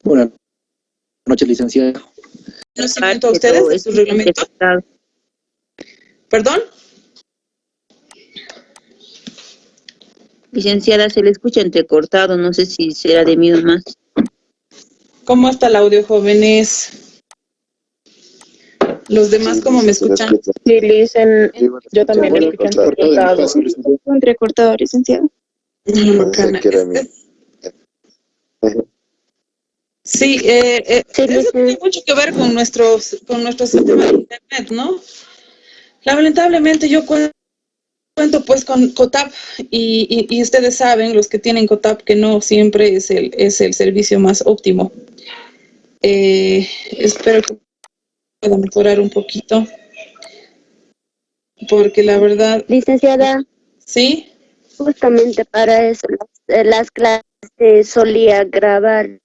Buenas noches, licenciada. ¿Conocimiento a ustedes de su reglamento? ¿Perdón? Licenciada, se le escucha entrecortado, no sé si será de mí nomás. ¿Cómo está el audio, jóvenes? ¿Los demás cómo me escuchan? Sí, dicen, yo también le escucho entrecortado. Entrecortado, licenciado. Bacana. Sí, eso tiene mucho que ver con nuestro sistema de internet, ¿no? Lamentablemente yo cuento pues con COTAP y ustedes saben, los que tienen COTAP, que no siempre es el servicio más óptimo. Espero que pueda mejorar un poquito, porque la verdad... Licenciada. ¿Sí? Justamente para eso, las clases solía grabar,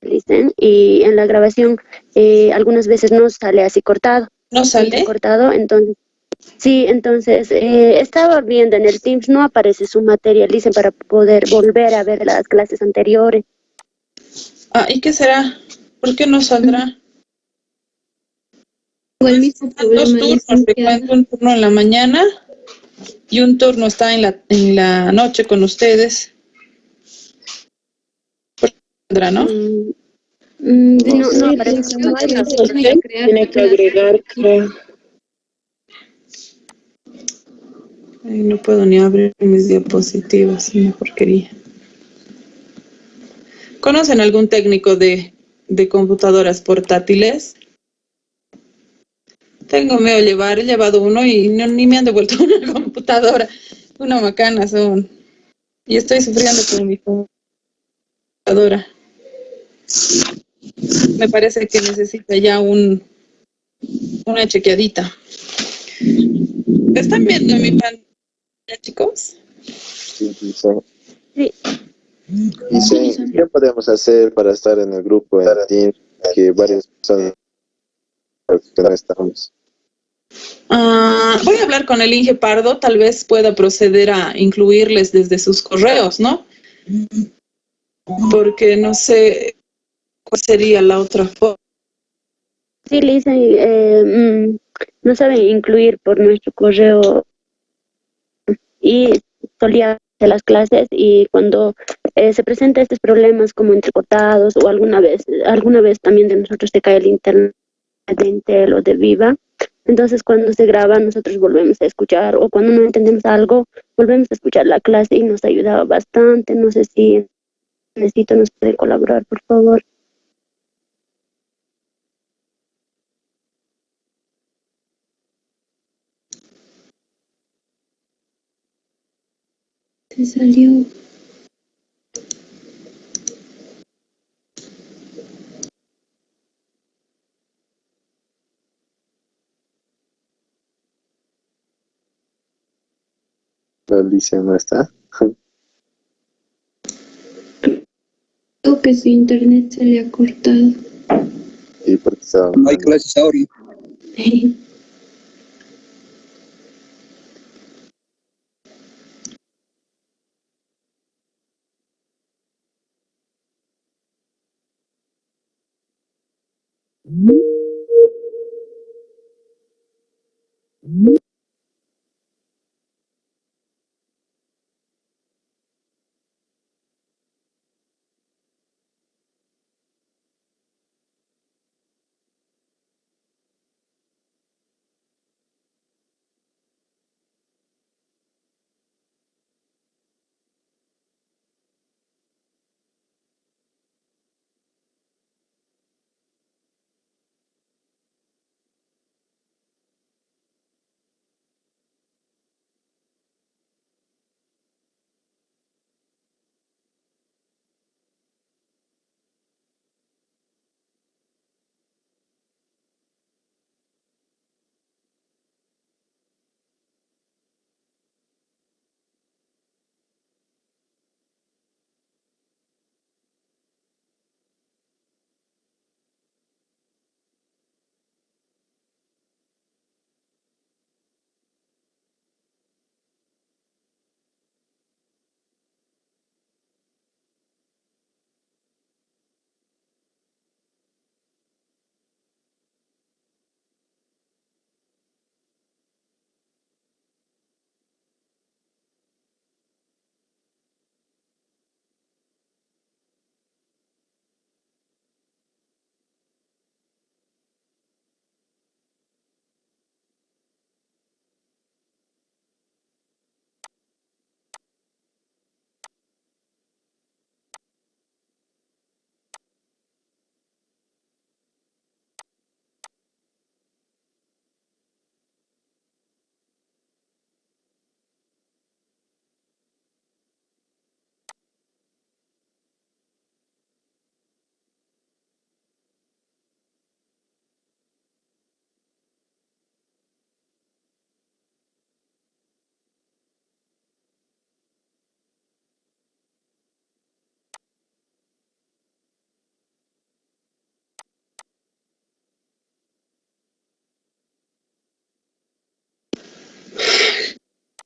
dicen, y en la grabación algunas veces no sale así cortado. ¿No sale? Cortado, entonces... Sí, entonces estaba viendo en el Teams, no aparece su material, dicen, para poder volver a ver las clases anteriores. Ah, ¿y qué será? ¿Por qué no saldrá? O el mismo problema, dos turnos, te cuento, un turno en la mañana y un turno está en la noche con ustedes. ¿Saldrá, no? No aparece. Tiene que agregar, creo. Ay, no puedo ni abrir mis diapositivas, una porquería. ¿Conocen algún técnico de computadoras portátiles? Tengo miedo de llevar, he llevado uno y ni me han devuelto una computadora. Una macana son. Y estoy sufriendo con mi computadora. Me parece que necesita ya una chequeadita. ¿Están viendo mi pantalla, chicos? Sí, dice. Sí. Dice, ¿qué podemos hacer para estar en el grupo en Teams que varias personas que no estamos? Voy a hablar con el Inge Pardo, tal vez pueda proceder a incluirles desde sus correos, ¿no? Porque no sé cuál sería la otra forma. Sí, le dicen, no saben incluir por nuestro correo y solía hacer las clases y cuando se presentan estos problemas como entrecortados o alguna vez también de nosotros se cae el internet de Intel o de Viva, entonces cuando se graba nosotros volvemos a escuchar o cuando no entendemos algo volvemos a escuchar la clase y nos ayudaba bastante. No sé si nos puede colaborar, por favor. Se salió. La Alicia no está. Creo que su internet se le ha cortado. Y porque estaba... No hay clases ahora.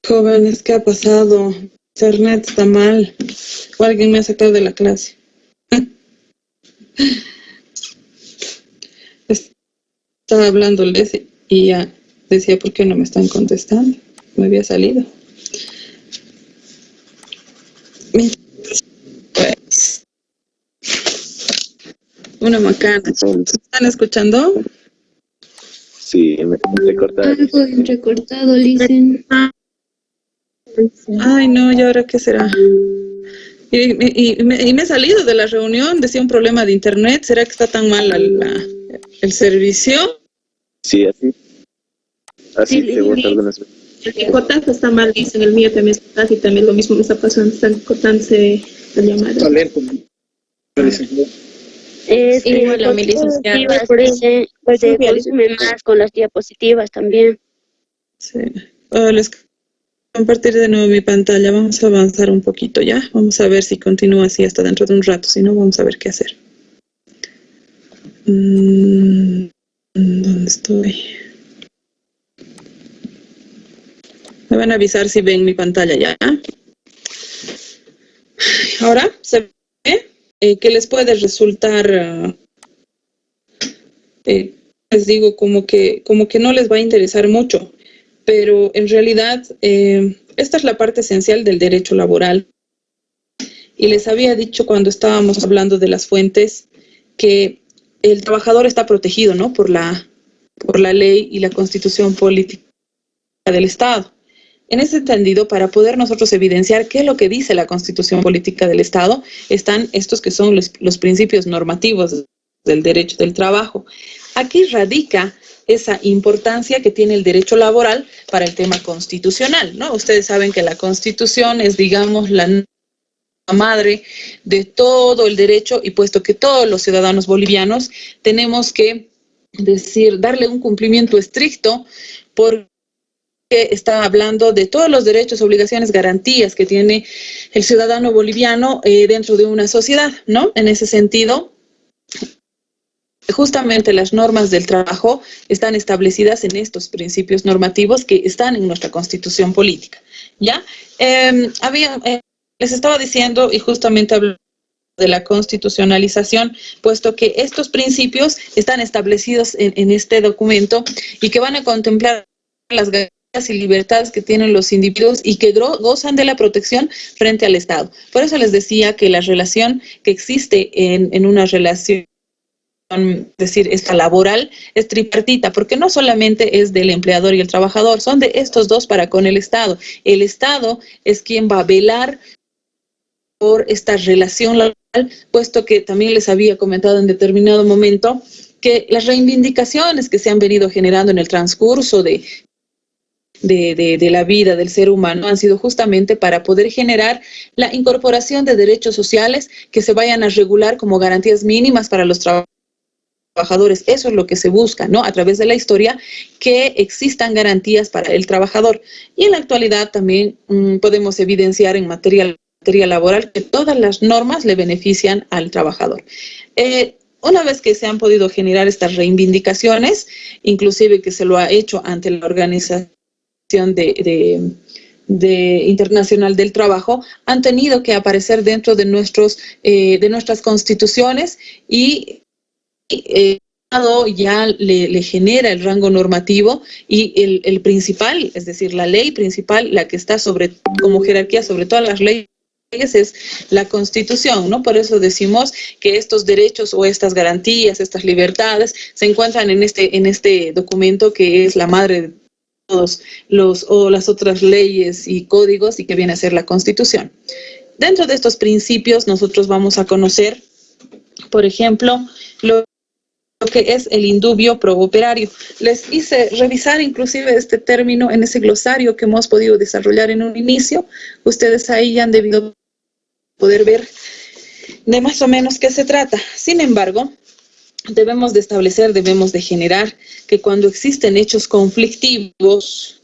Jóvenes, ¿qué ha pasado? Internet está mal. O alguien me ha sacado de la clase. Estaba hablándoles y ya decía, ¿por qué no me están contestando? Me había salido. Pues, una macana. ¿Están escuchando? Sí, me cortaron. Algo entrecortado, Licen. Ay, no, ¿y ahora qué será? Y me he salido de la reunión, decía un problema de internet. ¿Será que está tan mal el servicio? Sí, así Sí, te gusta algunas veces. El cortante está mal, dicen, el mío también está así, también lo mismo me está pasando, están cortándose la llamada. Está lento, ¿no? Igual a mi licenciada. Puede consume más con las diapositivas también. Sí. Les compartir de nuevo mi pantalla. Vamos a avanzar un poquito ya. Vamos a ver si continúa así hasta dentro de un rato. Si no, vamos a ver qué hacer. ¿Dónde estoy? Me van a avisar si ven mi pantalla ya. Ahora, ¿se ve? Que les puede resultar, les digo, como que no les va a interesar mucho, pero en realidad esta es la parte esencial del derecho laboral. Y les había dicho cuando estábamos hablando de las fuentes que el trabajador está protegido, ¿no? por la ley y la constitución política del Estado. En ese entendido, para poder nosotros evidenciar qué es lo que dice la Constitución Política del Estado, están estos que son los principios normativos del derecho del trabajo. Aquí radica esa importancia que tiene el derecho laboral para el tema constitucional, ¿no? Ustedes saben que la Constitución es, digamos, la madre de todo el derecho, y puesto que todos los ciudadanos bolivianos tenemos que darle un cumplimiento estricto por que está hablando de todos los derechos, obligaciones, garantías que tiene el ciudadano boliviano dentro de una sociedad, ¿no? En ese sentido, justamente las normas del trabajo están establecidas en estos principios normativos que están en nuestra Constitución política, ¿ya? Les estaba diciendo, y justamente hablando de la constitucionalización, puesto que estos principios están establecidos en este documento y que van a contemplar las garantías y libertades que tienen los individuos y que gozan de la protección frente al Estado. Por eso les decía que la relación que existe en una relación, es decir, esta laboral, es tripartita, porque no solamente es del empleador y el trabajador, son de estos dos para con el Estado. El Estado es quien va a velar por esta relación laboral, puesto que también les había comentado en determinado momento que las reivindicaciones que se han venido generando en el transcurso de la vida del ser humano han sido justamente para poder generar la incorporación de derechos sociales que se vayan a regular como garantías mínimas para los trabajadores. Eso es lo que se busca, ¿no? A través de la historia, que existan garantías para el trabajador. Y en la actualidad también podemos evidenciar en materia laboral que todas las normas le benefician al trabajador. Una vez que se han podido generar estas reivindicaciones, inclusive que se lo ha hecho ante la Organización Internacional del Trabajo, han tenido que aparecer dentro de nuestras constituciones y ya le genera el rango normativo y el principal, es decir, la ley principal, la que está como jerarquía sobre todas las leyes, es la Constitución, ¿no? Por eso decimos que estos derechos o estas garantías, estas libertades, se encuentran en este documento que es la madre de todos las otras leyes y códigos, y que viene a ser la Constitución. Dentro de estos principios nosotros vamos a conocer, por ejemplo, lo que es el indubio pro operario. Les hice revisar inclusive este término en ese glosario que hemos podido desarrollar en un inicio. Ustedes ahí ya han debido poder ver de más o menos qué se trata. Sin embargo, debemos de generar que cuando existen hechos conflictivos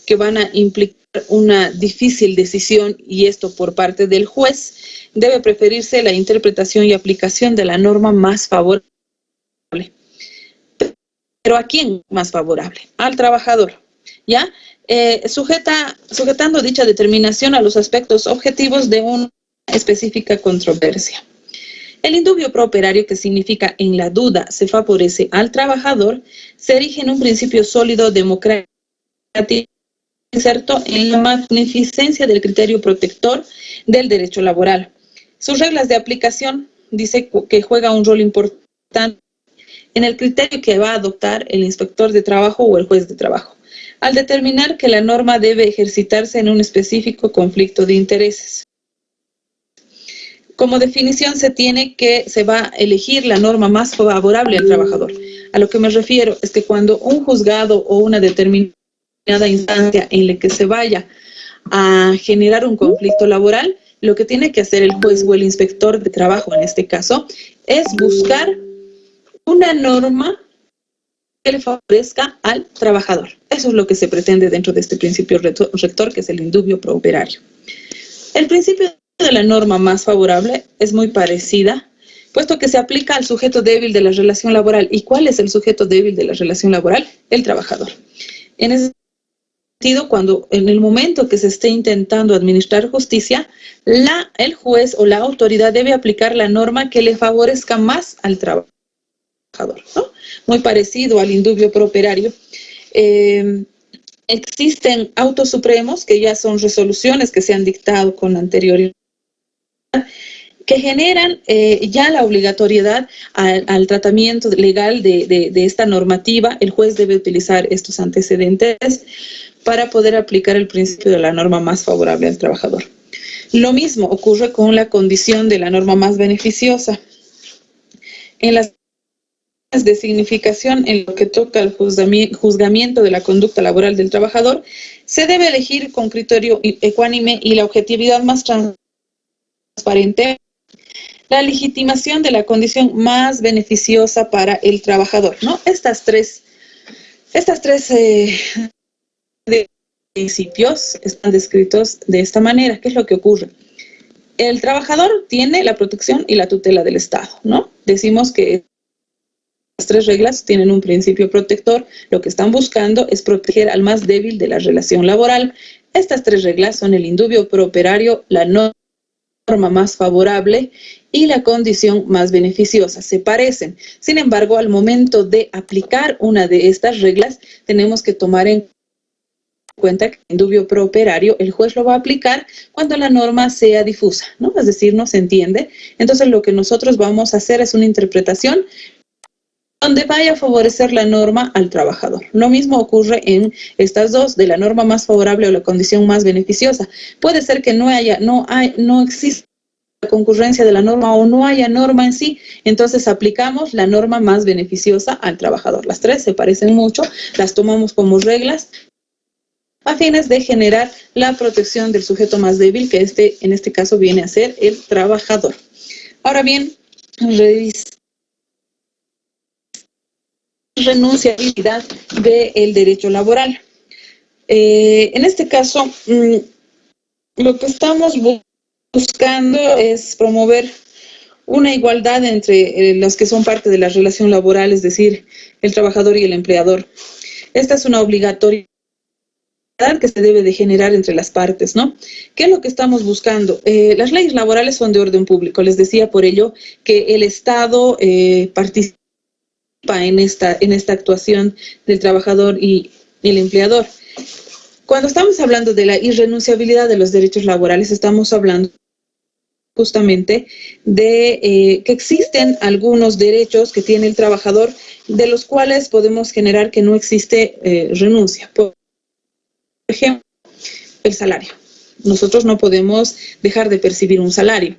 que van a implicar una difícil decisión, y esto por parte del juez, debe preferirse la interpretación y aplicación de la norma más favorable. ¿Pero a quién más favorable? Al trabajador, ¿ya? sujetando dicha determinación a los aspectos objetivos de una específica controversia. El indubio pro operario, que significa en la duda se favorece al trabajador, se erige en un principio sólido democrático inserto en la magnificencia del criterio protector del derecho laboral. Sus reglas de aplicación dice que juega un rol importante en el criterio que va a adoptar el inspector de trabajo o el juez de trabajo, al determinar que la norma debe ejercitarse en un específico conflicto de intereses. Como definición se va a elegir la norma más favorable al trabajador. A lo que me refiero es que cuando un juzgado o una determinada instancia en la que se vaya a generar un conflicto laboral, lo que tiene que hacer el juez o el inspector de trabajo, en este caso, es buscar una norma que le favorezca al trabajador. Eso es lo que se pretende dentro de este principio rector, que es el indubio pro operario. El principio de la norma más favorable es muy parecida, puesto que se aplica al sujeto débil de la relación laboral. ¿Y cuál es el sujeto débil de la relación laboral? El trabajador. En ese sentido, cuando en el momento que se esté intentando administrar justicia, el juez o la autoridad debe aplicar la norma que le favorezca más al trabajador, ¿no? Muy parecido al indubio pro operario. Existen autos supremos, que ya son resoluciones que se han dictado con anterioridad, que generan ya la obligatoriedad al tratamiento legal de esta normativa. El juez debe utilizar estos antecedentes para poder aplicar el principio de la norma más favorable al trabajador. Lo mismo ocurre con la condición de la norma más beneficiosa. En las de significación en lo que toca al juzgamiento de la conducta laboral del trabajador, se debe elegir con criterio ecuánime y la objetividad más transparente la legitimación de la condición más beneficiosa para el trabajador, ¿no? Estas tres principios están descritos de esta manera. ¿Qué es lo que ocurre? El trabajador tiene la protección y la tutela del Estado, ¿no? Decimos que las tres reglas tienen un principio protector. Lo que están buscando es proteger al más débil de la relación laboral. Estas tres reglas son el indubio pro operario, la norma más favorable y la condición más beneficiosa. Se parecen. Sin embargo, al momento de aplicar una de estas reglas, tenemos que tomar en cuenta que el indubio pro operario el juez lo va a aplicar cuando la norma sea difusa, ¿no? Es decir, no se entiende. Entonces, lo que nosotros vamos a hacer es una interpretación donde vaya a favorecer la norma al trabajador. Lo mismo ocurre en estas dos, de la norma más favorable o la condición más beneficiosa. Puede ser que no exista la concurrencia de la norma o no haya norma en sí, entonces aplicamos la norma más beneficiosa al trabajador. Las tres se parecen mucho, las tomamos como reglas a fines de generar la protección del sujeto más débil, que en este caso viene a ser el trabajador. Ahora bien, renunciabilidad del derecho laboral. En este caso, lo que estamos buscando es promover una igualdad entre los que son parte de la relación laboral, es decir, el trabajador y el empleador. Esta es una obligatoriedad que se debe de generar entre las partes, ¿no? ¿Qué es lo que estamos buscando? Las leyes laborales son de orden público. Les decía por ello que el Estado participa en esta actuación del trabajador y el empleador. Cuando estamos hablando de la irrenunciabilidad de los derechos laborales, estamos hablando justamente de que existen algunos derechos que tiene el trabajador, de los cuales podemos generar que no existe renuncia. Por ejemplo, el salario. Nosotros no podemos dejar de percibir un salario.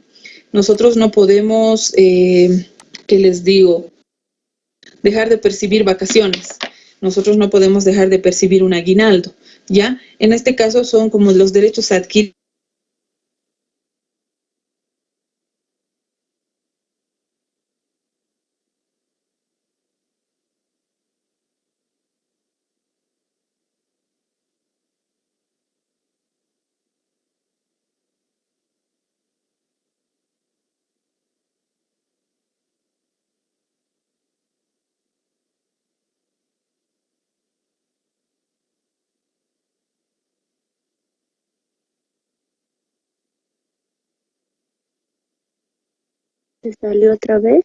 Nosotros no podemos, ¿qué les digo?, dejar de percibir vacaciones. Nosotros no podemos dejar de percibir un aguinaldo, ¿ya? En este caso son como los derechos adquiridos. Se salió otra vez.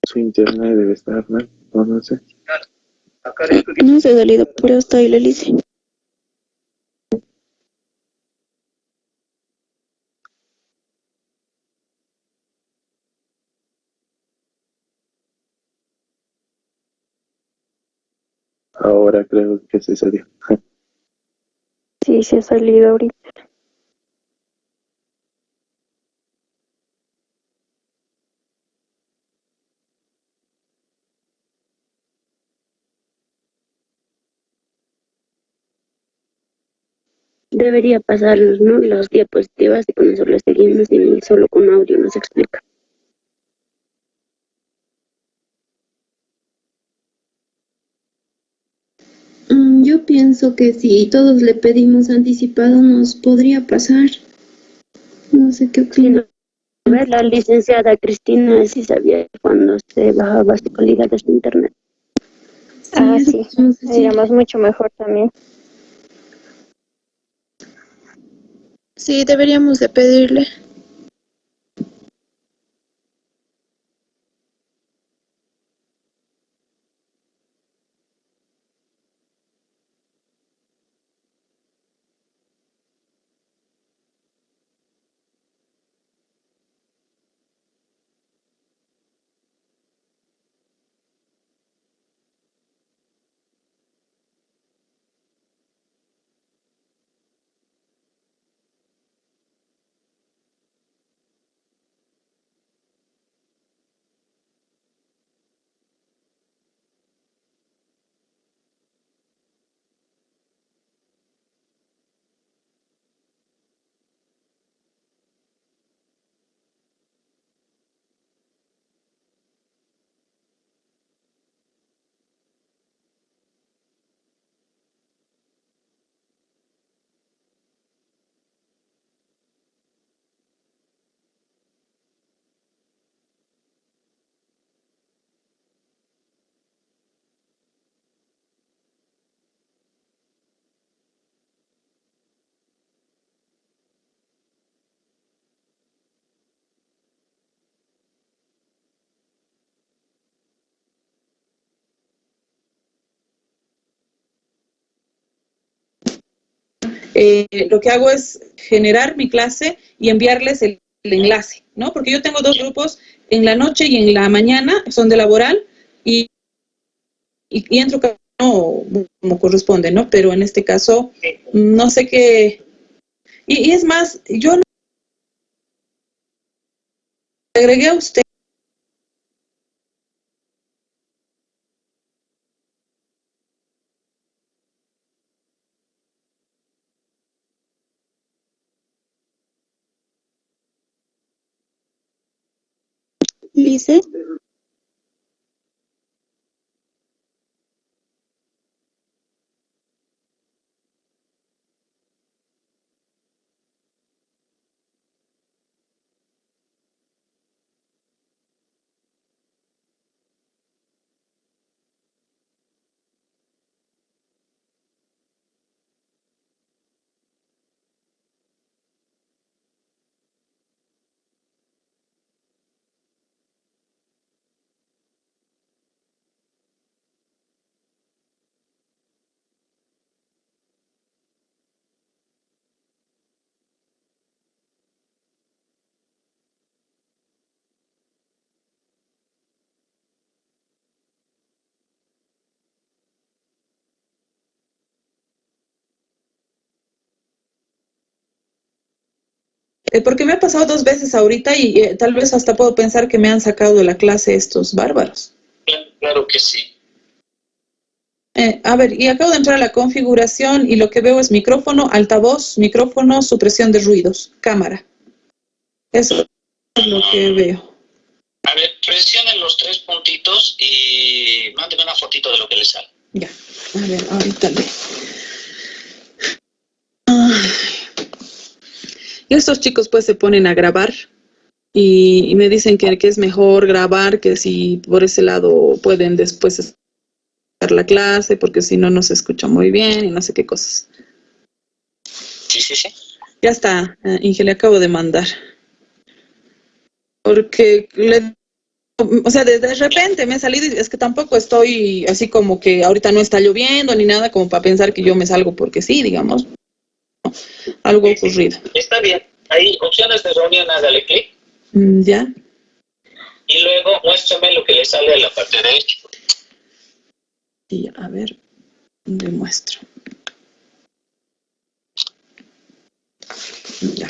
Su internet debe estar mal, o no sé. No se ha salido, pero está ahí la Alicia. Ahora creo que se salió. Sí, se ha salido ahorita. Debería pasarnos, ¿no? Las diapositivas y con eso lo seguimos y solo con audio nos explica. Yo pienso que si todos le pedimos anticipado nos podría pasar. No sé qué Sí, opina. a ver, la licenciada Cristina sí sabía cuando se bajaba su calidad de su internet. Sí, eso Sí, podemos decir. seríamos mucho mejor también. Sí, deberíamos de pedirle. Lo que hago es generar mi clase y enviarles el enlace, ¿no? Porque yo tengo dos grupos, en la noche y en la mañana, son de laboral, y entro cada uno como corresponde, ¿no? Pero en este caso, no sé qué. Y es más, yo le agregué a usted. Lice, Porque me ha pasado dos veces ahorita y tal vez hasta puedo pensar que me han sacado de la clase estos bárbaros. Claro que sí. A ver, y acabo de entrar a la configuración y lo que veo es micrófono, altavoz, micrófono, supresión de ruidos, cámara. Eso es lo que veo. A ver, presionen los tres puntitos y mándenme una fotito de lo que les sale. Ya, a ver, ahorita le... Y estos chicos pues se ponen a grabar y me dicen que es mejor grabar, que si por ese lado pueden después la clase porque si no, no se escucha muy bien y no sé qué cosas. Sí, sí, sí. Ya está, Inge, le acabo de mandar. Porque o sea, de repente me he salido y es que tampoco estoy así como que ahorita no está lloviendo ni nada como para pensar que yo me salgo porque sí, digamos. Algo ocurrido. Está bien. Ahí, opciones de reunión, hágale clic. Ya. Y luego muéstrame lo que le sale a la parte derecha. Y a ver, le muestro. Ya.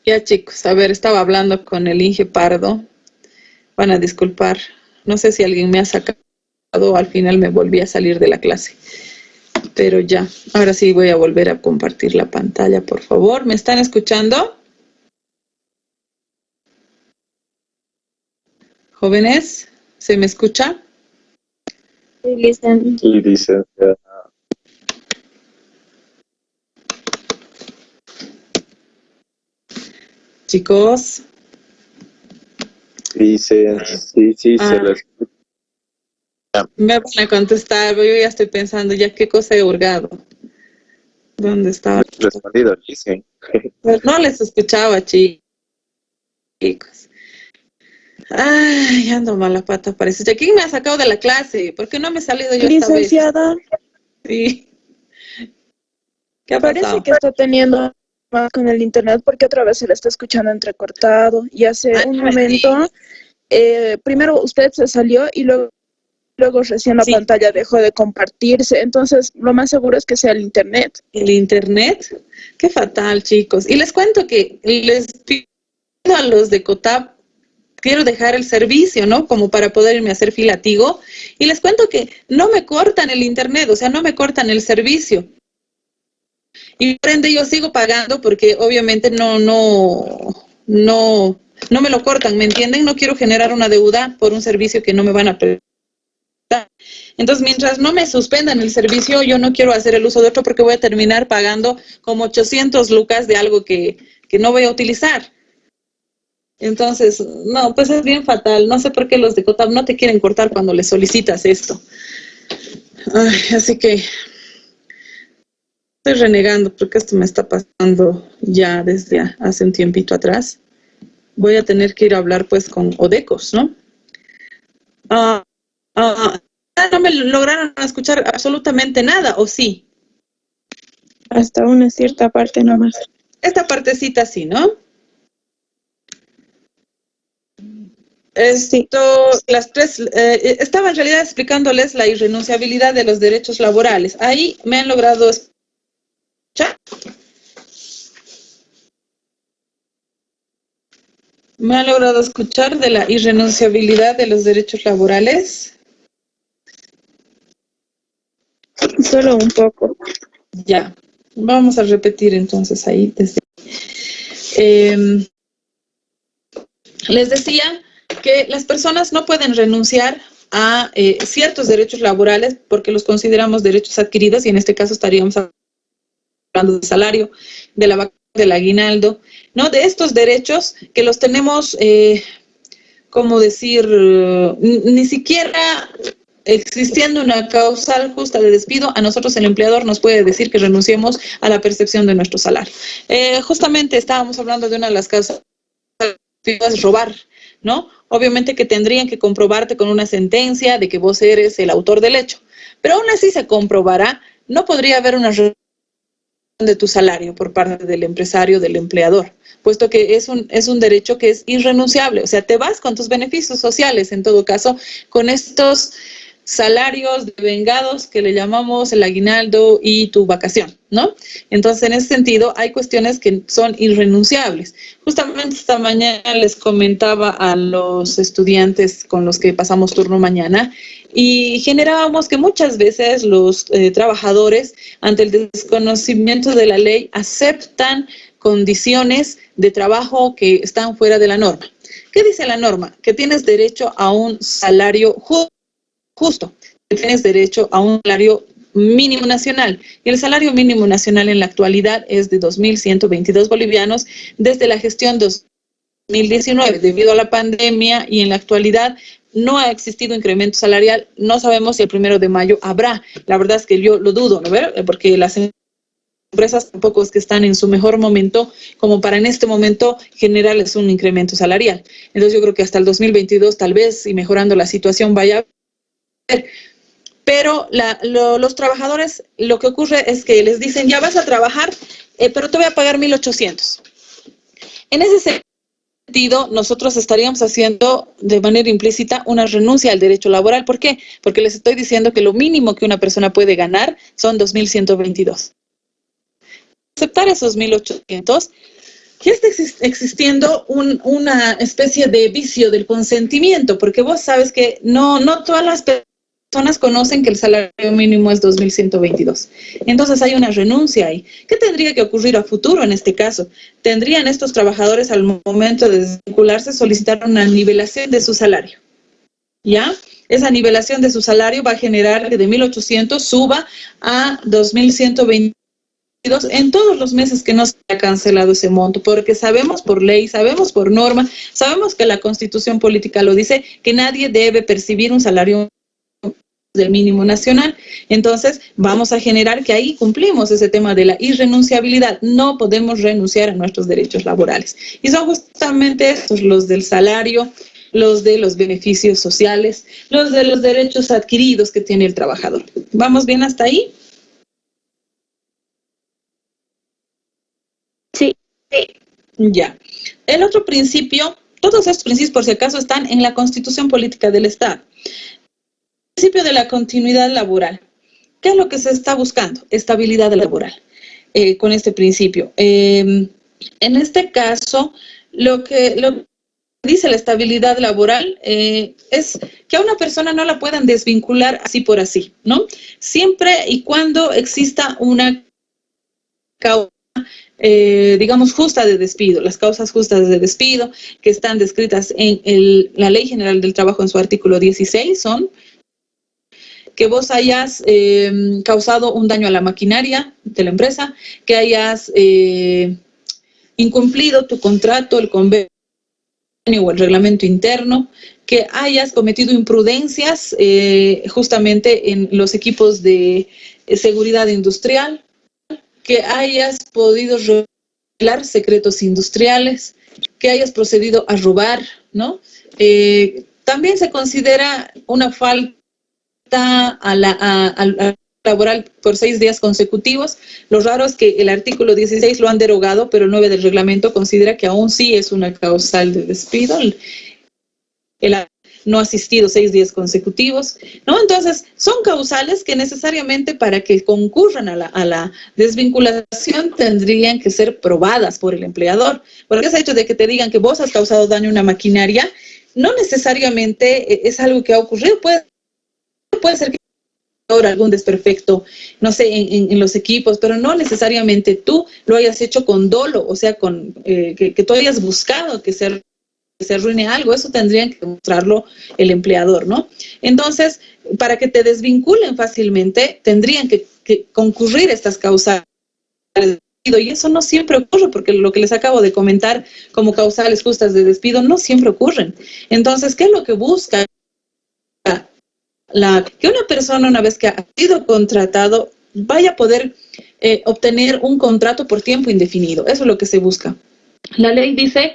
Ya chicos, a ver, estaba hablando con el Inge Pardo. Van a disculpar. No sé si alguien me ha sacado o al final me volví a salir de la clase. Pero ya, ahora sí voy a volver a compartir la pantalla, por favor. ¿Me están escuchando? Jóvenes, ¿se me escucha? Sí, dice. Chicos. Dice, sí, se las... Me van a contestar, yo ya estoy pensando ya qué cosa he hurgado. ¿Dónde estaba? Respondido, dice. No les escuchaba, chicos. Ay, ando mala pata, parece. ¿Quién me ha sacado de la clase? ¿Por qué no me he salido yo esta vez? Licenciada, Sí. ¿Qué ha parece pasado? que está teniendo más con el internet porque otra vez se le está escuchando entrecortado y hace un momento, primero usted se salió y luego recién la pantalla dejó de compartirse, entonces lo más seguro es que sea el internet. ¿El internet? Qué fatal, chicos. Y les cuento que les pido a los de COTAP, quiero dejar el servicio, ¿no? Como para poder irme a hacer fila a Tigo. Y les cuento que no me cortan el internet, o sea, no me cortan el servicio. Y por ende yo sigo pagando porque obviamente no me lo cortan, ¿me entienden? No quiero generar una deuda por un servicio que no me van a prestar. Entonces, mientras no me suspendan el servicio, yo no quiero hacer el uso de otro porque voy a terminar pagando como 800 lucas de algo que no voy a utilizar. Entonces, no, pues es bien fatal. No sé por qué los de COTAP no te quieren cortar cuando les solicitas esto. Ay, así que Estoy renegando porque esto me está pasando ya desde hace un tiempito atrás. Voy a tener que ir a hablar pues con Odecos, ¿no? No me lograron escuchar absolutamente nada, ¿o sí? Hasta una cierta parte nomás. Esta partecita sí, ¿no? Esto, las tres, estaba en realidad explicándoles la irrenunciabilidad de los derechos laborales. Ahí me han logrado escuchar. ¿Me han logrado escuchar de la irrenunciabilidad de los derechos laborales? Solo un poco. Ya, vamos a repetir entonces ahí. Les decía que las personas no pueden renunciar a ciertos derechos laborales porque los consideramos derechos adquiridos y en este caso estaríamos hablando de salario, de la vacancia, del aguinaldo, ¿no? De estos derechos que los tenemos, ¿cómo decir? Ni siquiera existiendo una causal justa de despido, a nosotros el empleador nos puede decir que renunciemos a la percepción de nuestro salario. Justamente estábamos hablando de una de las causas, robar, ¿no? Obviamente que tendrían que comprobarte con una sentencia de que vos eres el autor del hecho, pero aún así se comprobará, no podría haber una reducción de tu salario por parte del empresario, del empleador, puesto que es un derecho que es irrenunciable, o sea, te vas con tus beneficios sociales, en todo caso, con estos salarios devengados que le llamamos el aguinaldo y tu vacación, ¿no? Entonces, en ese sentido, hay cuestiones que son irrenunciables. Justamente esta mañana les comentaba a los estudiantes con los que pasamos turno mañana y generábamos que muchas veces los trabajadores, ante el desconocimiento de la ley, aceptan condiciones de trabajo que están fuera de la norma. ¿Qué dice la norma? Que tienes derecho a un salario justo, que tienes derecho a un salario mínimo nacional. Y el salario mínimo nacional en la actualidad es de 2.122 bolivianos desde la gestión 2019. Debido a la pandemia y en la actualidad no ha existido incremento salarial. No sabemos si el 1 de mayo habrá. La verdad es que yo lo dudo, ¿no? Porque las empresas tampoco es que están en su mejor momento como para en este momento generarles un incremento salarial. Entonces yo creo que hasta el 2022 tal vez, y mejorando la situación, vaya a haber. Pero los trabajadores, lo que ocurre es que les dicen, ya vas a trabajar, pero te voy a pagar 1.800. En ese sentido, nosotros estaríamos haciendo de manera implícita una renuncia al derecho laboral. ¿Por qué? Porque les estoy diciendo que lo mínimo que una persona puede ganar son 2.122. Aceptar esos 1.800, ya está existiendo una especie de vicio del consentimiento, porque vos sabes que no todas las personas conocen que el salario mínimo es 2.122. Entonces hay una renuncia ahí. ¿Qué tendría que ocurrir a futuro en este caso? Tendrían estos trabajadores al momento de desvincularse solicitar una nivelación de su salario. ¿Ya? Esa nivelación de su salario va a generar que de 1.800 suba a 2.122 en todos los meses que no se ha cancelado ese monto, porque sabemos por ley, sabemos por norma, sabemos que la Constitución Política lo dice, que nadie debe percibir un salario del mínimo nacional. Entonces vamos a generar que ahí cumplimos ese tema de la irrenunciabilidad. No podemos renunciar a nuestros derechos laborales. Y son justamente estos, los del salario, los de los beneficios sociales, los de los derechos adquiridos que tiene el trabajador. ¿Vamos bien hasta ahí? Sí. Ya. El otro principio, todos estos principios por si acaso están en la Constitución Política del Estado. El principio de la continuidad laboral. ¿Qué es lo que se está buscando? Estabilidad laboral con este principio. En este caso, lo que dice la estabilidad laboral es que a una persona no la puedan desvincular así por así, ¿no? Siempre y cuando exista una causa digamos, justa de despido. Las causas justas de despido que están descritas en la Ley General del Trabajo en su artículo 16 son que vos hayas causado un daño a la maquinaria de la empresa, que hayas incumplido tu contrato, el convenio o el reglamento interno, que hayas cometido imprudencias justamente en los equipos de seguridad industrial, que hayas podido revelar secretos industriales, que hayas procedido a robar, ¿no? También se considera una falta al laboral por 6 días consecutivos. Lo raro es que el artículo 16 lo han derogado, pero el 9 del reglamento considera que aún sí es una causal de despido. El no asistido 6 días consecutivos, ¿no? Entonces, son causales que necesariamente para que concurran a la desvinculación tendrían que ser probadas por el empleador. Porque ese hecho de que te digan que vos has causado daño a una maquinaria, no necesariamente es algo que ha ocurrido. Puede ser que ahora algún desperfecto, no sé, en los equipos, pero no necesariamente tú lo hayas hecho con dolo, o sea, que tú hayas buscado que se arruine algo. Eso tendrían que demostrarlo el empleador, ¿no? Entonces, para que te desvinculen fácilmente, tendrían que concurrir estas causales. Y eso no siempre ocurre, porque lo que les acabo de comentar como causales justas de despido no siempre ocurren. Entonces, ¿qué es lo que busca? Que una persona, una vez que ha sido contratado, vaya a poder obtener un contrato por tiempo indefinido. Eso es lo que se busca. La ley dice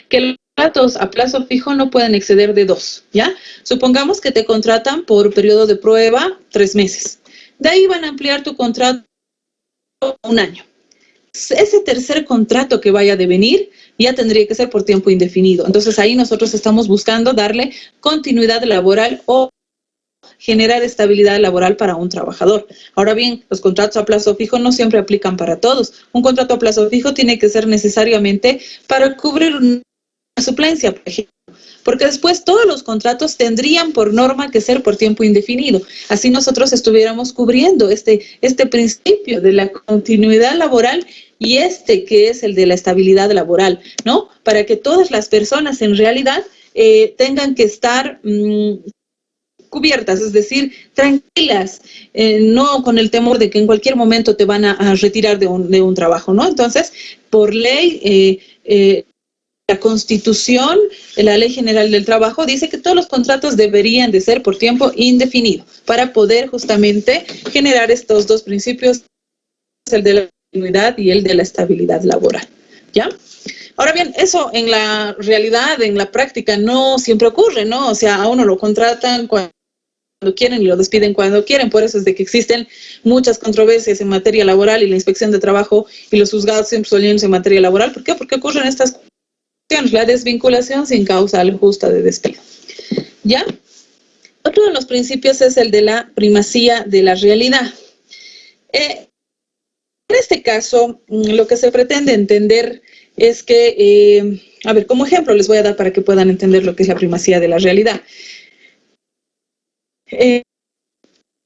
que los contratos a plazo fijo no pueden exceder de 2, ¿ya? Supongamos que te contratan por periodo de prueba 3 meses. De ahí van a ampliar tu contrato 1 año. Ese tercer contrato que vaya a devenir ya tendría que ser por tiempo indefinido. Entonces ahí nosotros estamos buscando darle continuidad laboral o generar estabilidad laboral para un trabajador. Ahora bien, los contratos a plazo fijo no siempre aplican para todos. Un contrato a plazo fijo tiene que ser necesariamente para cubrir una suplencia, por ejemplo, porque después todos los contratos tendrían por norma que ser por tiempo indefinido. Así nosotros estuviéramos cubriendo este principio de la continuidad laboral y que es el de la estabilidad laboral, ¿no? Para que todas las personas en realidad tengan que estar cubiertas, es decir, tranquilas, no con el temor de que en cualquier momento te van a retirar de un trabajo, ¿no? Entonces, por ley, la Constitución, la Ley General del Trabajo, dice que todos los contratos deberían de ser por tiempo indefinido para poder justamente generar estos dos principios, el de la continuidad y el de la estabilidad laboral, ¿ya? Ahora bien, eso en la realidad, en la práctica, no siempre ocurre, ¿no? O sea, a uno lo contratan cuando quieren y lo despiden cuando quieren. Por eso es de que existen muchas controversias en materia laboral y la inspección de trabajo y los juzgados siempre son llenos en materia laboral. ¿Por qué? Porque ocurren estas cuestiones, la desvinculación sin causa justa de despido, ¿ya? Otro de los principios es el de la primacía de la realidad. En este caso, lo que se pretende entender es que, a ver, como ejemplo les voy a dar para que puedan entender lo que es la primacía de la realidad.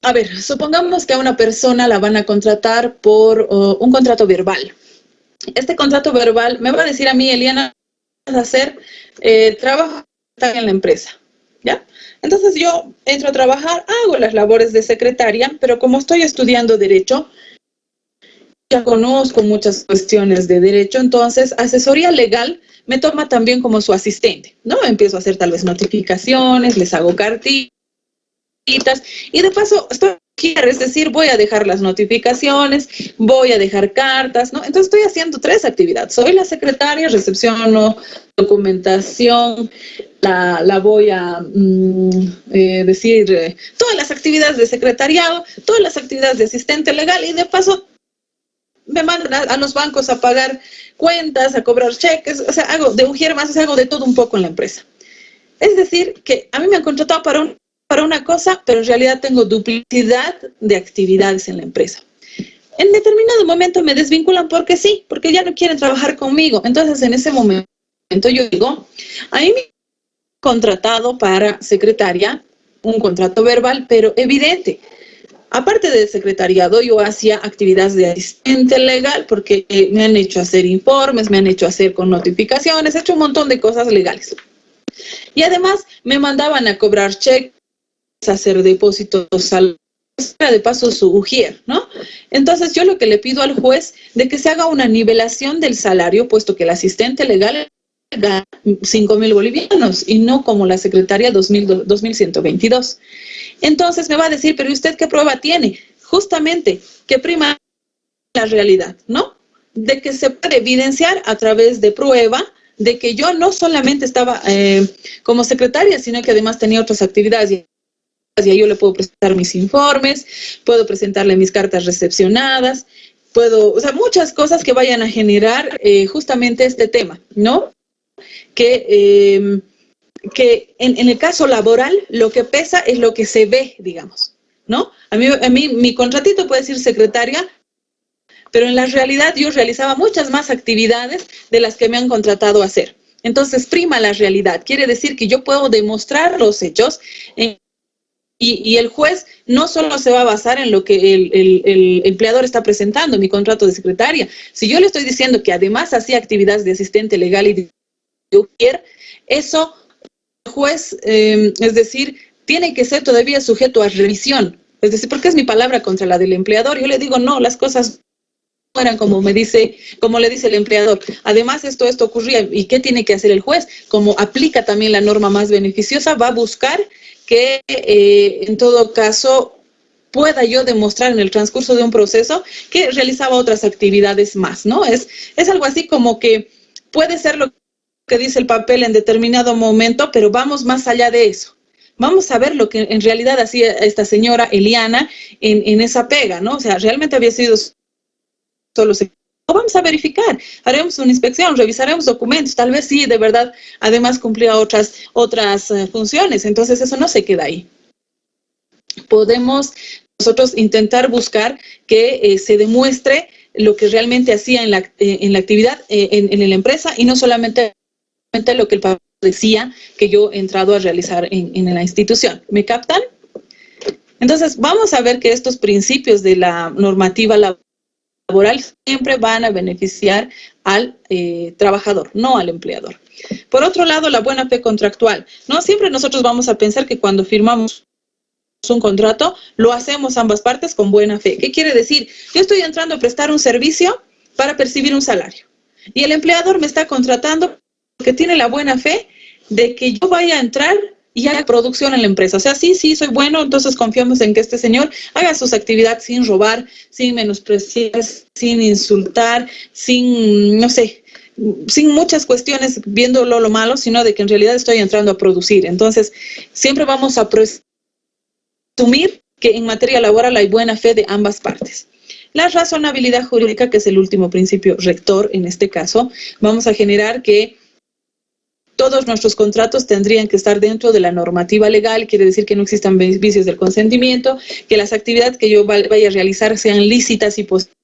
A ver, supongamos que a una persona la van a contratar por un contrato verbal. Este contrato verbal me va a decir a mí, Eliana, vas a hacer trabajo en la empresa, ¿ya? Entonces yo entro a trabajar, hago las labores de secretaria, pero como estoy estudiando Derecho, ya conozco muchas cuestiones de derecho, entonces asesoría legal me toma también como su asistente, ¿no? Empiezo a hacer tal vez notificaciones, les hago cartitas y de paso estoy aquí, es decir, voy a dejar las notificaciones, voy a dejar cartas, ¿no? Entonces estoy haciendo 3 actividades. Soy la secretaria, recepciono documentación, la voy a decir todas las actividades de secretariado, todas las actividades de asistente legal y de paso me mandan a los bancos a pagar cuentas, a cobrar cheques, o sea, hago de ujier más, o sea, hago de todo un poco en la empresa. Es decir, que a mí me han contratado para una cosa, pero en realidad tengo duplicidad de actividades en la empresa. En determinado momento me desvinculan porque sí, porque ya no quieren trabajar conmigo. Entonces, en ese momento yo digo, a mí me han contratado para secretaria, un contrato verbal, pero evidente. Aparte del secretariado, yo hacía actividades de asistente legal porque me han hecho hacer informes, me han hecho hacer con notificaciones, he hecho un montón de cosas legales. Y además me mandaban a cobrar cheques, a hacer depósitos, de paso su ujier, ¿no? Entonces yo lo que le pido al juez de que se haga una nivelación del salario, puesto que el asistente legal gana 5.000 bolivianos y no como la secretaria 2.122. Entonces me va a decir, pero ¿y usted qué prueba tiene? Justamente que primariamente la realidad, ¿no? De que se puede evidenciar a través de prueba de que yo no solamente estaba como secretaria, sino que además tenía otras actividades. Y ahí yo le puedo presentar mis informes, puedo presentarle mis cartas recepcionadas, o sea, muchas cosas que vayan a generar justamente este tema, ¿no? Que en el caso laboral lo que pesa es lo que se ve, digamos, ¿no? A mí mi contratito puede decir secretaria, pero en la realidad yo realizaba muchas más actividades de las que me han contratado a hacer. Entonces prima la realidad, quiere decir que yo puedo demostrar los hechos y el juez no solo se va a basar en lo que el empleador está presentando en mi contrato de secretaria. Si yo le estoy diciendo que además hacía actividades de asistente legal y de ujier, eso el juez, es decir, tiene que ser todavía sujeto a revisión. Es decir, porque es mi palabra contra la del empleador. Yo le digo, no, las cosas no eran como le dice el empleador. Además, esto ocurría. ¿Y qué tiene que hacer el juez? Como aplica también la norma más beneficiosa, va a buscar que en todo caso pueda yo demostrar en el transcurso de un proceso que realizaba otras actividades más, ¿no? Es algo así como que puede ser lo que dice el papel en determinado momento, pero vamos más allá de eso. Vamos a ver lo que en realidad hacía esta señora Eliana en esa pega, ¿no? O sea, realmente había sido solo vamos a verificar, haremos una inspección, revisaremos documentos, tal vez sí, de verdad, además cumplía otras funciones, entonces eso no se queda ahí. Podemos nosotros intentar buscar que se demuestre lo que realmente hacía en la actividad, en la empresa, y no solamente lo que el papel decía que yo he entrado a realizar en la institución. ¿Me captan? Entonces, vamos a ver que estos principios de la normativa laboral siempre van a beneficiar al trabajador, no al empleador. Por otro lado, la buena fe contractual, ¿no? Siempre nosotros vamos a pensar que cuando firmamos un contrato, lo hacemos ambas partes con buena fe. ¿Qué quiere decir? Yo estoy entrando a prestar un servicio para percibir un salario. Y el empleador me está contratando porque tiene la buena fe de que yo vaya a entrar y haga producción en la empresa. O sea, sí, soy bueno, entonces confiamos en que este señor haga sus actividades sin robar, sin menospreciar, sin insultar, sin, no sé, sin muchas cuestiones viéndolo lo malo, sino de que en realidad estoy entrando a producir. Entonces, siempre vamos a presumir que en materia laboral hay buena fe de ambas partes. La razonabilidad jurídica, que es el último principio rector en este caso, vamos a generar que todos nuestros contratos tendrían que estar dentro de la normativa legal, quiere decir que no existan vicios del consentimiento, que las actividades que yo vaya a realizar sean lícitas y posibles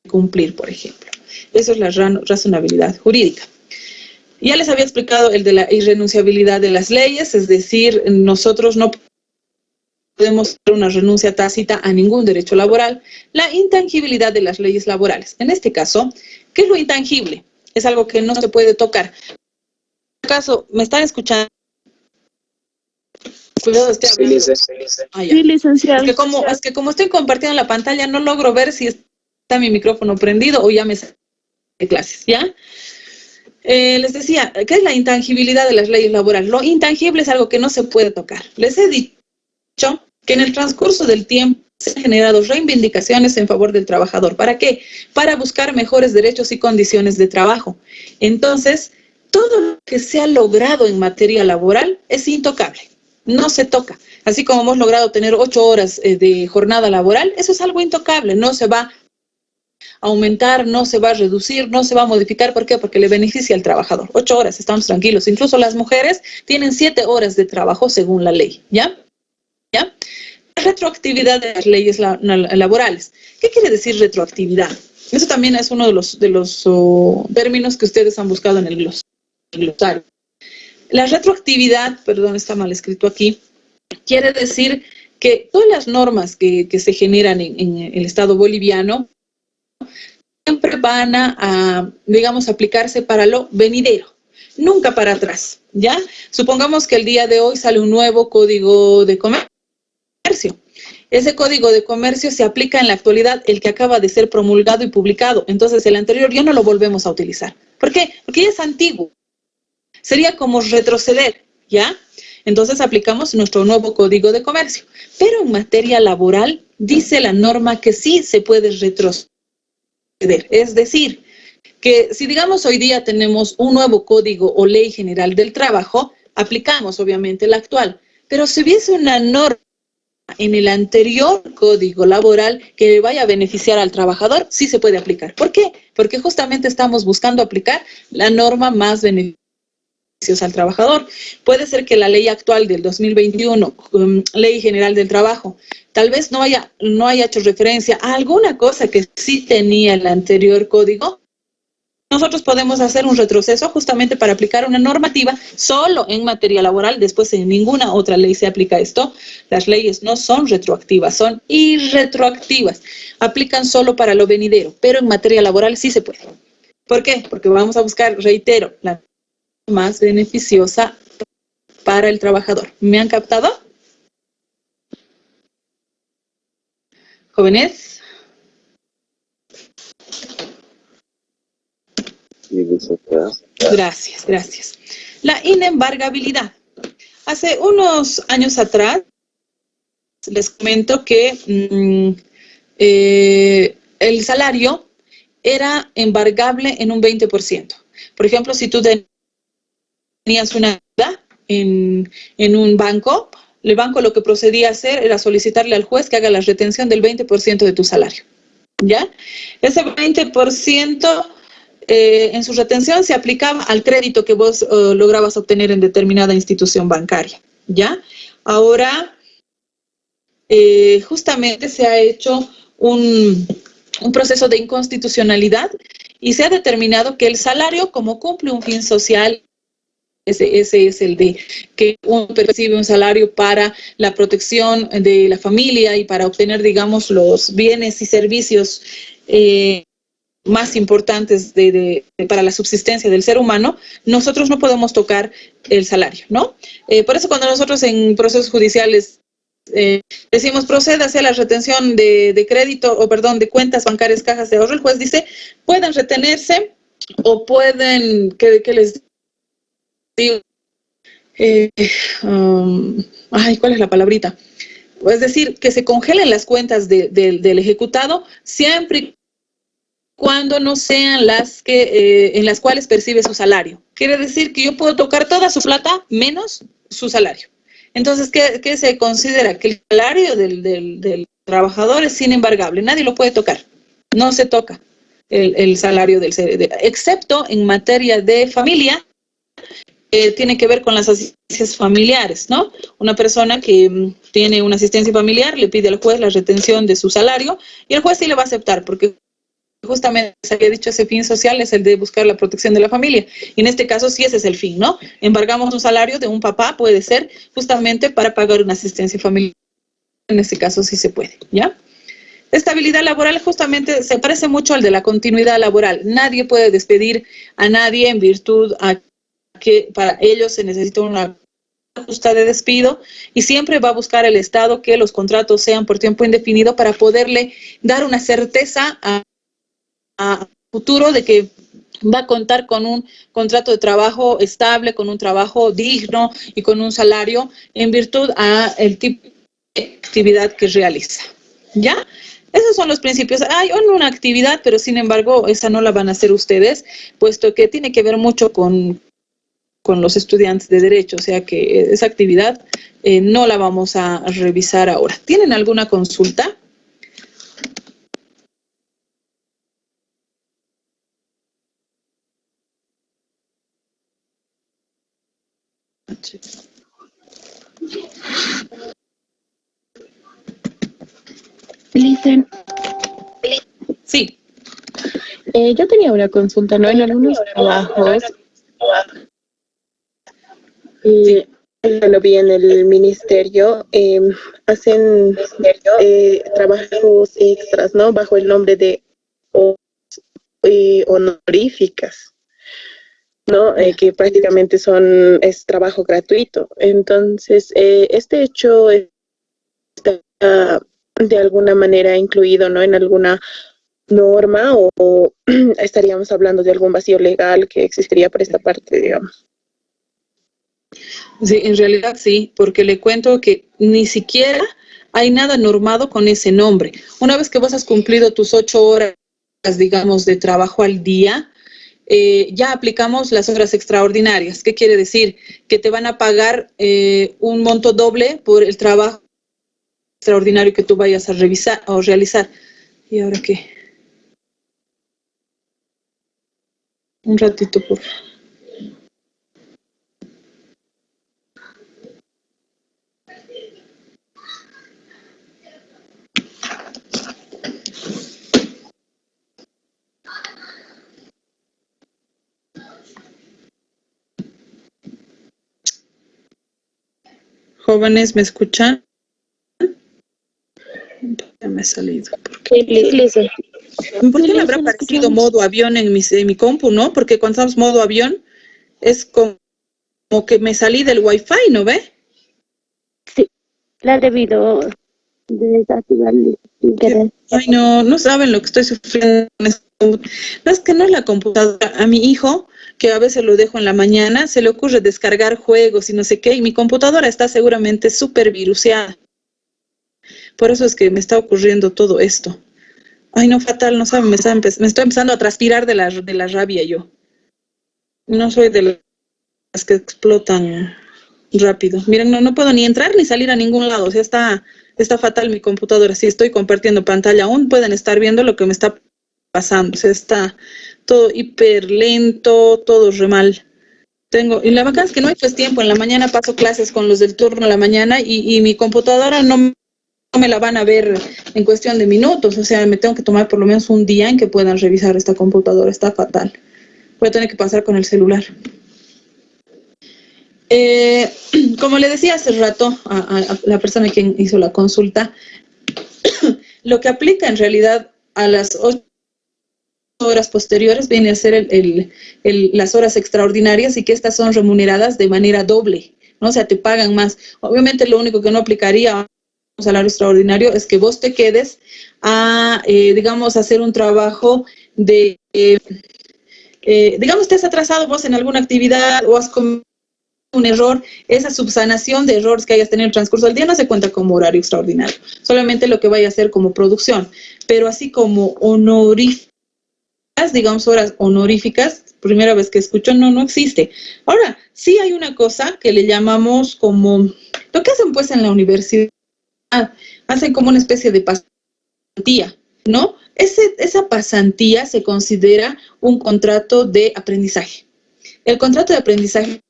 de cumplir, por ejemplo. Eso es la razonabilidad jurídica. Ya les había explicado el de la irrenunciabilidad de las leyes, es decir, nosotros no podemos hacer una renuncia tácita a ningún derecho laboral. La intangibilidad de las leyes laborales. En este caso, ¿qué es lo intangible? Es algo que no se puede tocar. Caso, ¿me están escuchando? Cuidado, estoy hablando. Sí, licenciada. Es que como estoy compartiendo la pantalla, no logro ver si está mi micrófono prendido o ya me salí de clases, ¿ya? Les decía, ¿qué es la intangibilidad de las leyes laborales? Lo intangible es algo que no se puede tocar. Les he dicho que en el transcurso del tiempo se han generado reivindicaciones en favor del trabajador. ¿Para qué? Para buscar mejores derechos y condiciones de trabajo. Entonces, todo lo que se ha logrado en materia laboral es intocable, no se toca. Así como hemos logrado tener 8 horas de jornada laboral, eso es algo intocable, no se va a aumentar, no se va a reducir, no se va a modificar. ¿Por qué? Porque le beneficia al trabajador. 8 horas, estamos tranquilos. Incluso las mujeres tienen 7 horas de trabajo según la ley, ¿ya? La retroactividad de las leyes laborales. ¿Qué quiere decir retroactividad? Eso también es uno de los términos que ustedes han buscado en el glosario. La retroactividad, perdón, está mal escrito aquí, quiere decir que todas las normas que se generan en el Estado boliviano siempre van a, digamos, aplicarse para lo venidero, nunca para atrás, ¿ya? Supongamos que el día de hoy sale un nuevo código de comercio. Ese código de comercio se aplica en la actualidad, el que acaba de ser promulgado y publicado. Entonces, el anterior ya no lo volvemos a utilizar. ¿Por qué? Porque ya es antiguo. Sería como retroceder, ¿ya? Entonces, aplicamos nuestro nuevo código de comercio. Pero en materia laboral, dice la norma que sí se puede retroceder. suceder. Es decir, que si digamos hoy día tenemos un nuevo código o ley general del trabajo, aplicamos obviamente la actual, pero si hubiese una norma en el anterior código laboral que vaya a beneficiar al trabajador, sí se puede aplicar. ¿Por qué? Porque justamente estamos buscando aplicar la norma más beneficiosa al trabajador. Puede ser que la ley actual del 2021, Ley General del Trabajo, tal vez no haya hecho referencia a alguna cosa que sí tenía el anterior código. Nosotros podemos hacer un retroceso justamente para aplicar una normativa solo en materia laboral. Después en ninguna otra ley se aplica esto. Las leyes no son retroactivas, son irretroactivas. Aplican solo para lo venidero, pero en materia laboral sí se puede. ¿Por qué? Porque vamos a buscar, reitero, la más beneficiosa para el trabajador. ¿Me han captado? ¿Jóvenes? Gracias, gracias. La inembargabilidad. Hace unos años atrás, les comento que el salario era embargable en un 20%. Por ejemplo, si tú tenías una deuda en un banco, el banco lo que procedía a hacer era solicitarle al juez que haga la retención del 20% de tu salario. ¿Ya? Ese 20% en su retención se aplicaba al crédito que vos lograbas obtener en determinada institución bancaria. ¿Ya? Ahora, justamente se ha hecho un proceso de inconstitucionalidad y se ha determinado que el salario, como cumple un fin social, ese es el de que uno percibe un salario para la protección de la familia y para obtener, digamos, los bienes y servicios más importantes para la subsistencia del ser humano, nosotros no podemos tocar el salario, ¿no? Por eso cuando nosotros en procesos judiciales decimos proceda hacia la retención de crédito, o perdón, de cuentas bancarias, cajas de ahorro, el juez dice, pueden retenerse o pueden, ¿qué les digo? ¿Cuál es la palabrita? Es decir, que se congelen las cuentas del ejecutado siempre y cuando no sean las que en las cuales percibe su salario. Quiere decir que yo puedo tocar toda su plata menos su salario. Entonces, ¿qué se considera? Que el salario del trabajador es inembargable, nadie lo puede tocar, no se toca el salario excepto en materia de familia, tiene que ver con las asistencias familiares, ¿no? Una persona que tiene una asistencia familiar le pide al juez la retención de su salario y el juez sí le va a aceptar porque justamente se había dicho ese fin social es el de buscar la protección de la familia. Y en este caso sí ese es el fin, ¿no? Embargamos un salario de un papá, puede ser justamente para pagar una asistencia familiar. En este caso sí se puede, ¿ya? Estabilidad laboral justamente se parece mucho al de la continuidad laboral. Nadie puede despedir a nadie en virtud a que para ellos se necesita una justa de despido y siempre va a buscar el Estado que los contratos sean por tiempo indefinido para poderle dar una certeza a futuro de que va a contar con un contrato de trabajo estable, con un trabajo digno y con un salario en virtud a el tipo de actividad que realiza. ¿Ya? Esos son los principios. Hay una actividad, pero sin embargo, esa no la van a hacer ustedes, puesto que tiene que ver mucho con los estudiantes de Derecho, o sea que esa actividad no la vamos a revisar ahora. ¿Tienen alguna consulta? Listen. Sí. Yo tenía una consulta, ¿no? En algunos trabajos, lo vi en el ministerio, hacen trabajos extras, ¿no? Bajo el nombre de honoríficas, ¿no? Que prácticamente es trabajo gratuito. Entonces, este hecho está de alguna manera incluido, ¿no? En alguna norma o estaríamos hablando de algún vacío legal que existiría por esta parte, digamos. Sí, en realidad sí, porque le cuento que ni siquiera hay nada normado con ese nombre. Una vez que vos has cumplido tus 8 horas digamos, de trabajo al día, ya aplicamos las horas extraordinarias. ¿Qué quiere decir? Que te van a pagar un monto doble por el trabajo extraordinario que tú vayas a revisar o realizar. ¿Y ahora qué? Un ratito, por favor. Jóvenes, ¿me escuchan? Ya me he salido. ¿Por qué me habrá aparecido modo avión en mi compu, no? Porque cuando estamos modo avión es como que me salí del wifi, ¿no ve? Sí, la he debido desactivar sin querer. Ay, no saben lo que estoy sufriendo. No, es que no es la computadora. A mi hijo, que a veces lo dejo en la mañana, se le ocurre descargar juegos y no sé qué, y mi computadora está seguramente súper viruseada. Por eso es que me está ocurriendo todo esto. Ay, no, fatal, no saben, me estoy empezando a transpirar de la rabia yo. No soy de las que explotan rápido. Miren, no puedo ni entrar ni salir a ningún lado. O sea, está fatal mi computadora. Si estoy compartiendo pantalla aún, pueden estar viendo lo que me está pasando. O sea, está todo hiper lento, todo re mal. Y la verdad es que no hay pues tiempo. En la mañana paso clases con los del turno a la mañana y mi computadora no me la van a ver en cuestión de minutos. O sea, me tengo que tomar por lo menos un día en que puedan revisar esta computadora. Está fatal. Voy a tener que pasar con el celular. Como le decía hace rato a la persona quien hizo la consulta, lo que aplica en realidad a las 8 horas posteriores viene a ser las horas extraordinarias y que estas son remuneradas de manera doble, ¿no? O sea, te pagan más. Obviamente lo único que no aplicaría a un salario extraordinario es que vos te quedes a, digamos, hacer un trabajo de, digamos, estés atrasado vos en alguna actividad o has cometido un error, esa subsanación de errores que hayas tenido en el transcurso del día no se cuenta como horario extraordinario, solamente lo que vaya a hacer como producción, pero así como honoríficas, digamos horas honoríficas, primera vez que escucho, no existe. Ahora, sí hay una cosa que le llamamos como, lo que hacen pues en la universidad, hacen como una especie de pasantía, ¿no? Esa pasantía se considera un contrato de aprendizaje. El contrato de aprendizaje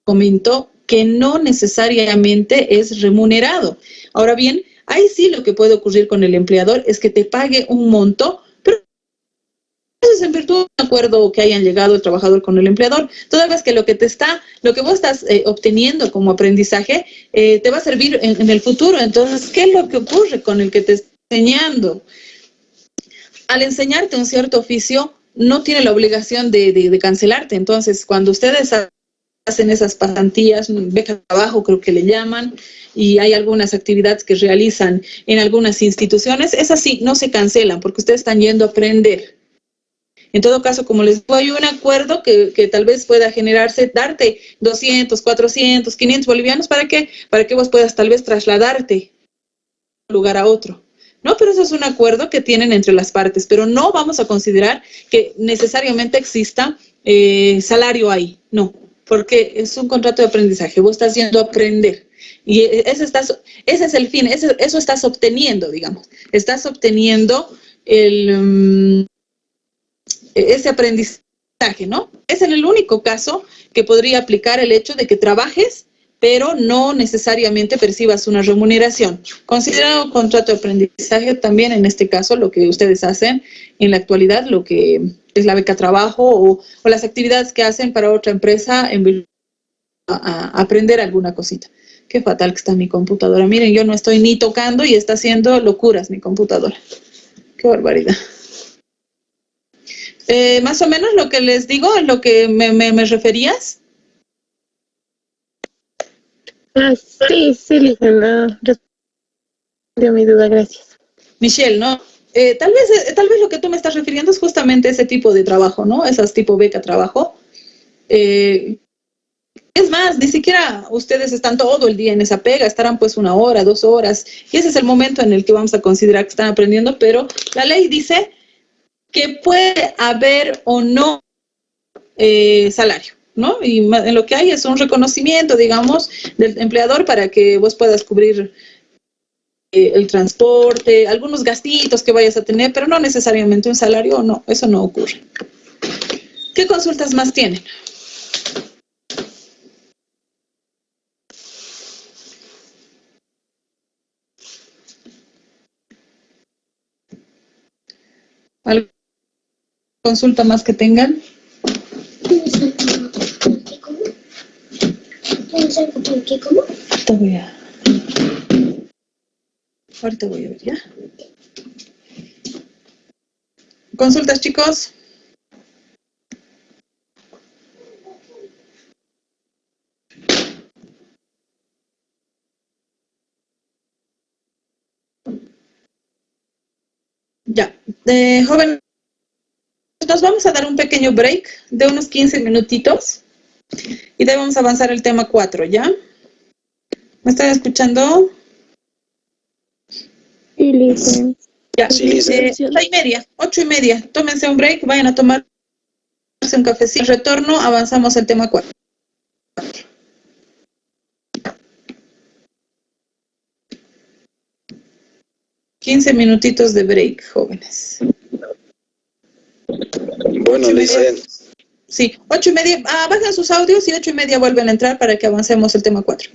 comentó que no necesariamente es remunerado. Ahora bien, ahí sí lo que puede ocurrir con el empleador es que te pague un monto, pero eso es en virtud de un acuerdo que hayan llegado el trabajador con el empleador. Toda vez que lo que vos estás obteniendo como aprendizaje te va a servir en el futuro. Entonces, ¿qué es lo que ocurre con el que te está enseñando? Al enseñarte un cierto oficio, no tiene la obligación de cancelarte. Entonces, cuando ustedes hacen esas pasantías, beca de trabajo creo que le llaman, y hay algunas actividades que realizan en algunas instituciones, esas sí, no se cancelan porque ustedes están yendo a aprender. En todo caso, como les digo, hay un acuerdo que tal vez pueda generarse, darte 200, 400, 500 bolivianos, ¿para qué? Para que vos puedas tal vez trasladarte de un lugar a otro. No, pero eso es un acuerdo que tienen entre las partes, pero no vamos a considerar que necesariamente exista salario ahí, no. Porque es un contrato de aprendizaje, vos estás yendo a aprender y ese es el fin, eso estás obteniendo, digamos, estás obteniendo ese aprendizaje, ¿no? Es en el único caso que podría aplicar el hecho de que trabajes, pero no necesariamente percibas una remuneración. Considerado contrato de aprendizaje también en este caso lo que ustedes hacen en la actualidad, lo que es la beca trabajo o las actividades que hacen para otra empresa en vez a aprender alguna cosita. Qué fatal que está mi computadora. Miren, yo no estoy ni tocando y está haciendo locuras mi computadora. Qué barbaridad. Más o menos lo que les digo es lo que me referías. Sí, Lisa, respondió mi duda, gracias. Michelle, ¿no? Tal vez lo que tú me estás refiriendo es justamente ese tipo de trabajo, ¿no? Esas tipo beca trabajo. Es más, ni siquiera ustedes están todo el día en esa pega, estarán pues 1 hora, 2 horas, y ese es el momento en el que vamos a considerar que están aprendiendo, pero la ley dice que puede haber o no salario, ¿no? Y en lo que hay es un reconocimiento, digamos, del empleador para que vos puedas cubrir el transporte, algunos gastitos que vayas a tener, pero no necesariamente un salario, no, eso no ocurre. ¿Qué consultas más tienen? ¿Alguna consulta más que tengan? Ahorita voy a ver, ¿ya? ¿Consultas, chicos? Ya. Joven, nos vamos a dar un pequeño break de unos 15 minutitos y debemos avanzar el tema 4, ¿ya? ¿Me están escuchando? Sí, Lisa. Ya, Sí, Lisa. 8:30. Tómense un break, vayan a tomarse un cafecito. Retorno, avanzamos el tema 4. 15 minutitos de break, jóvenes. Bueno, dicen. Sí, 8:30, bajan sus audios y 8:30 vuelven a entrar para que avancemos el tema 4.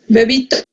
Bebito.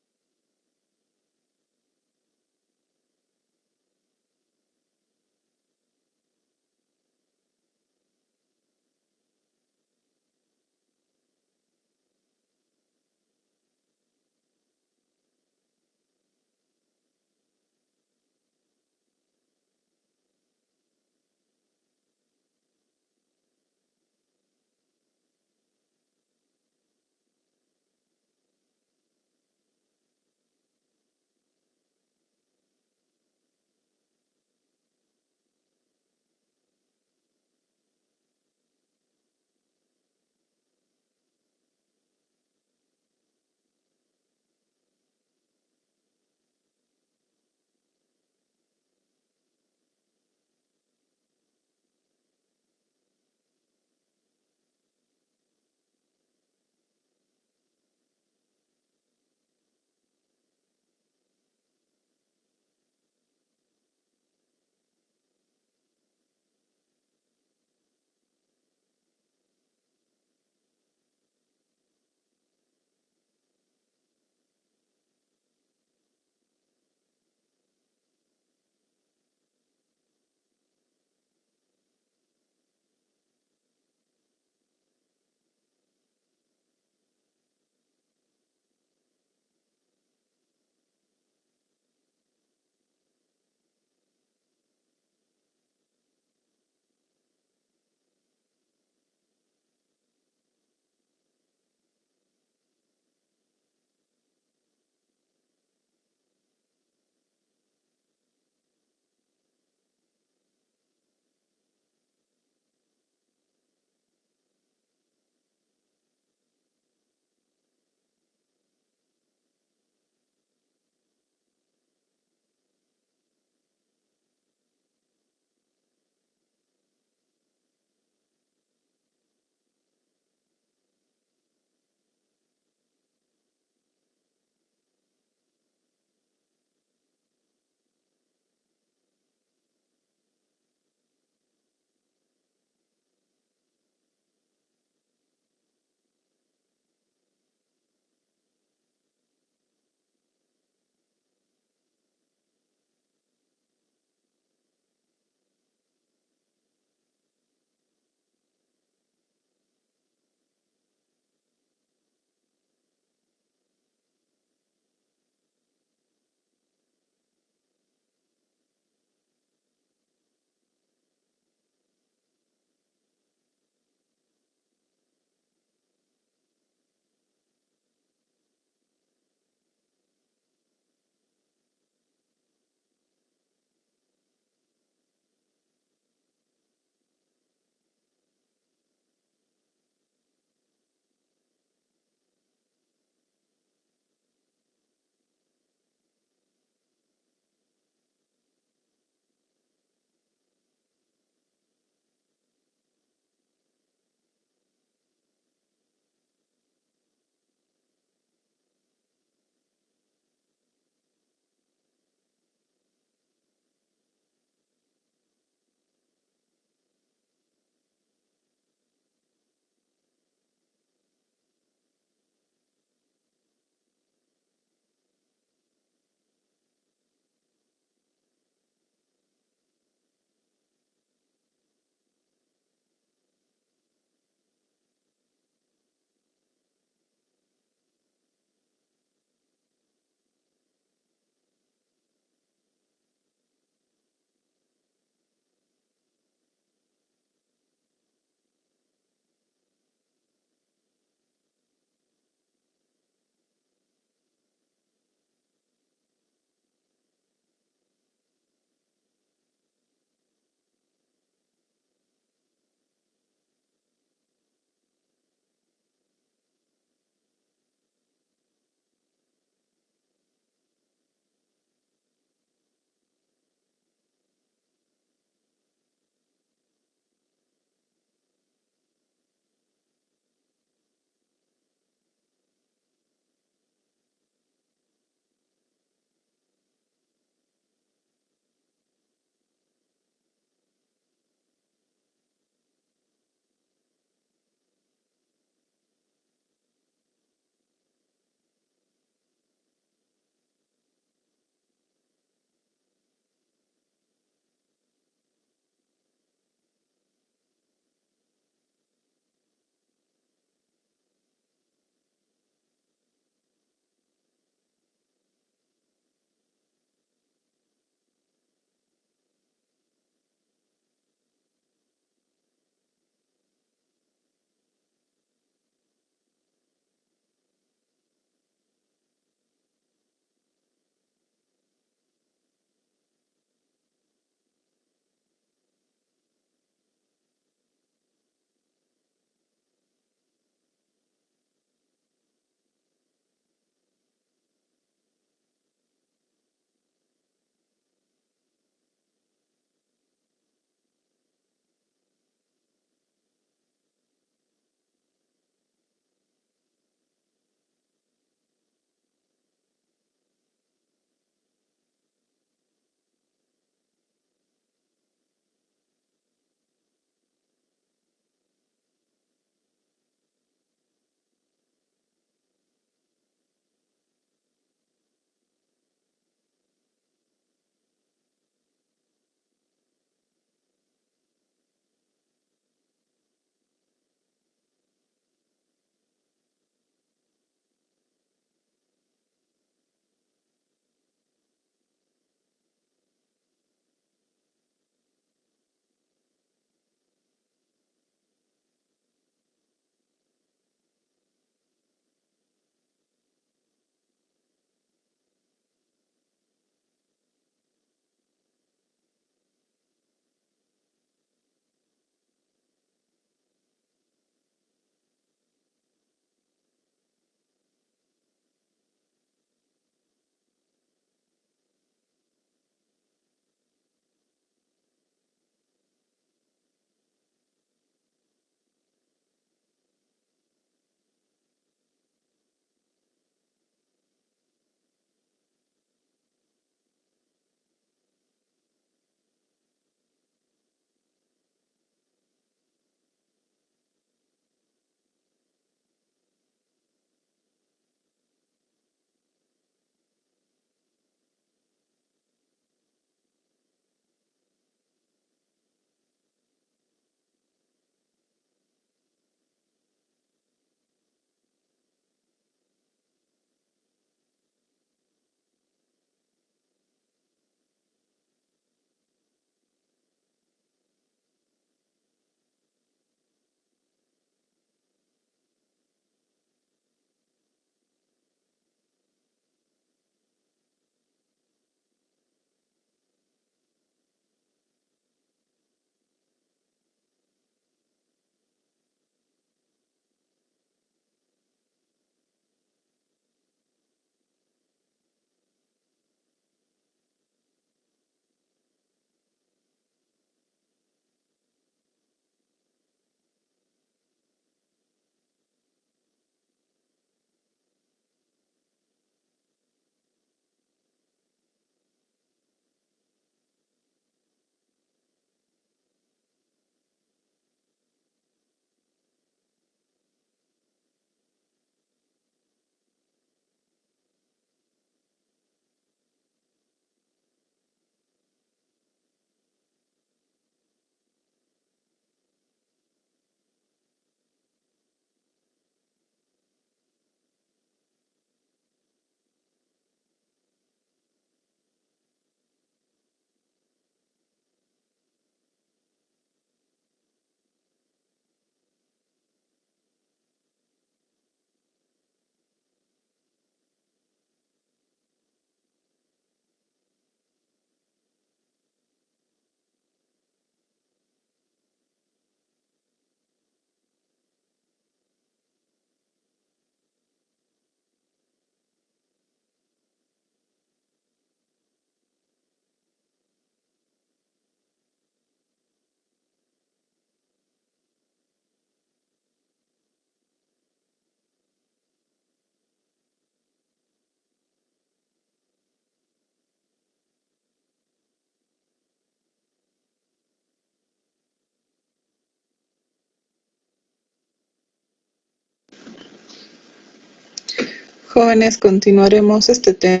Jóvenes, continuaremos este tema.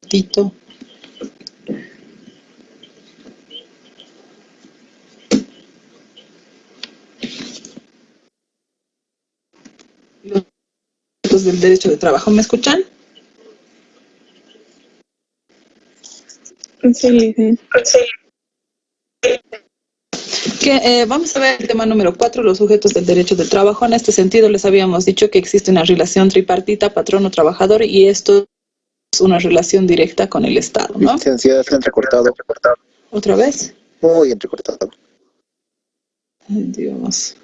Tito. Los del derecho de trabajo, ¿me escuchan? Sí. Vamos a ver el tema número 4, los sujetos del derecho del trabajo. En este sentido, les habíamos dicho que existe una relación tripartita, patrono-trabajador, y esto es una relación directa con el Estado, ¿no? Licenciada, está entrecortado. ¿Otra vez? Muy entrecortado. Ay, Dios.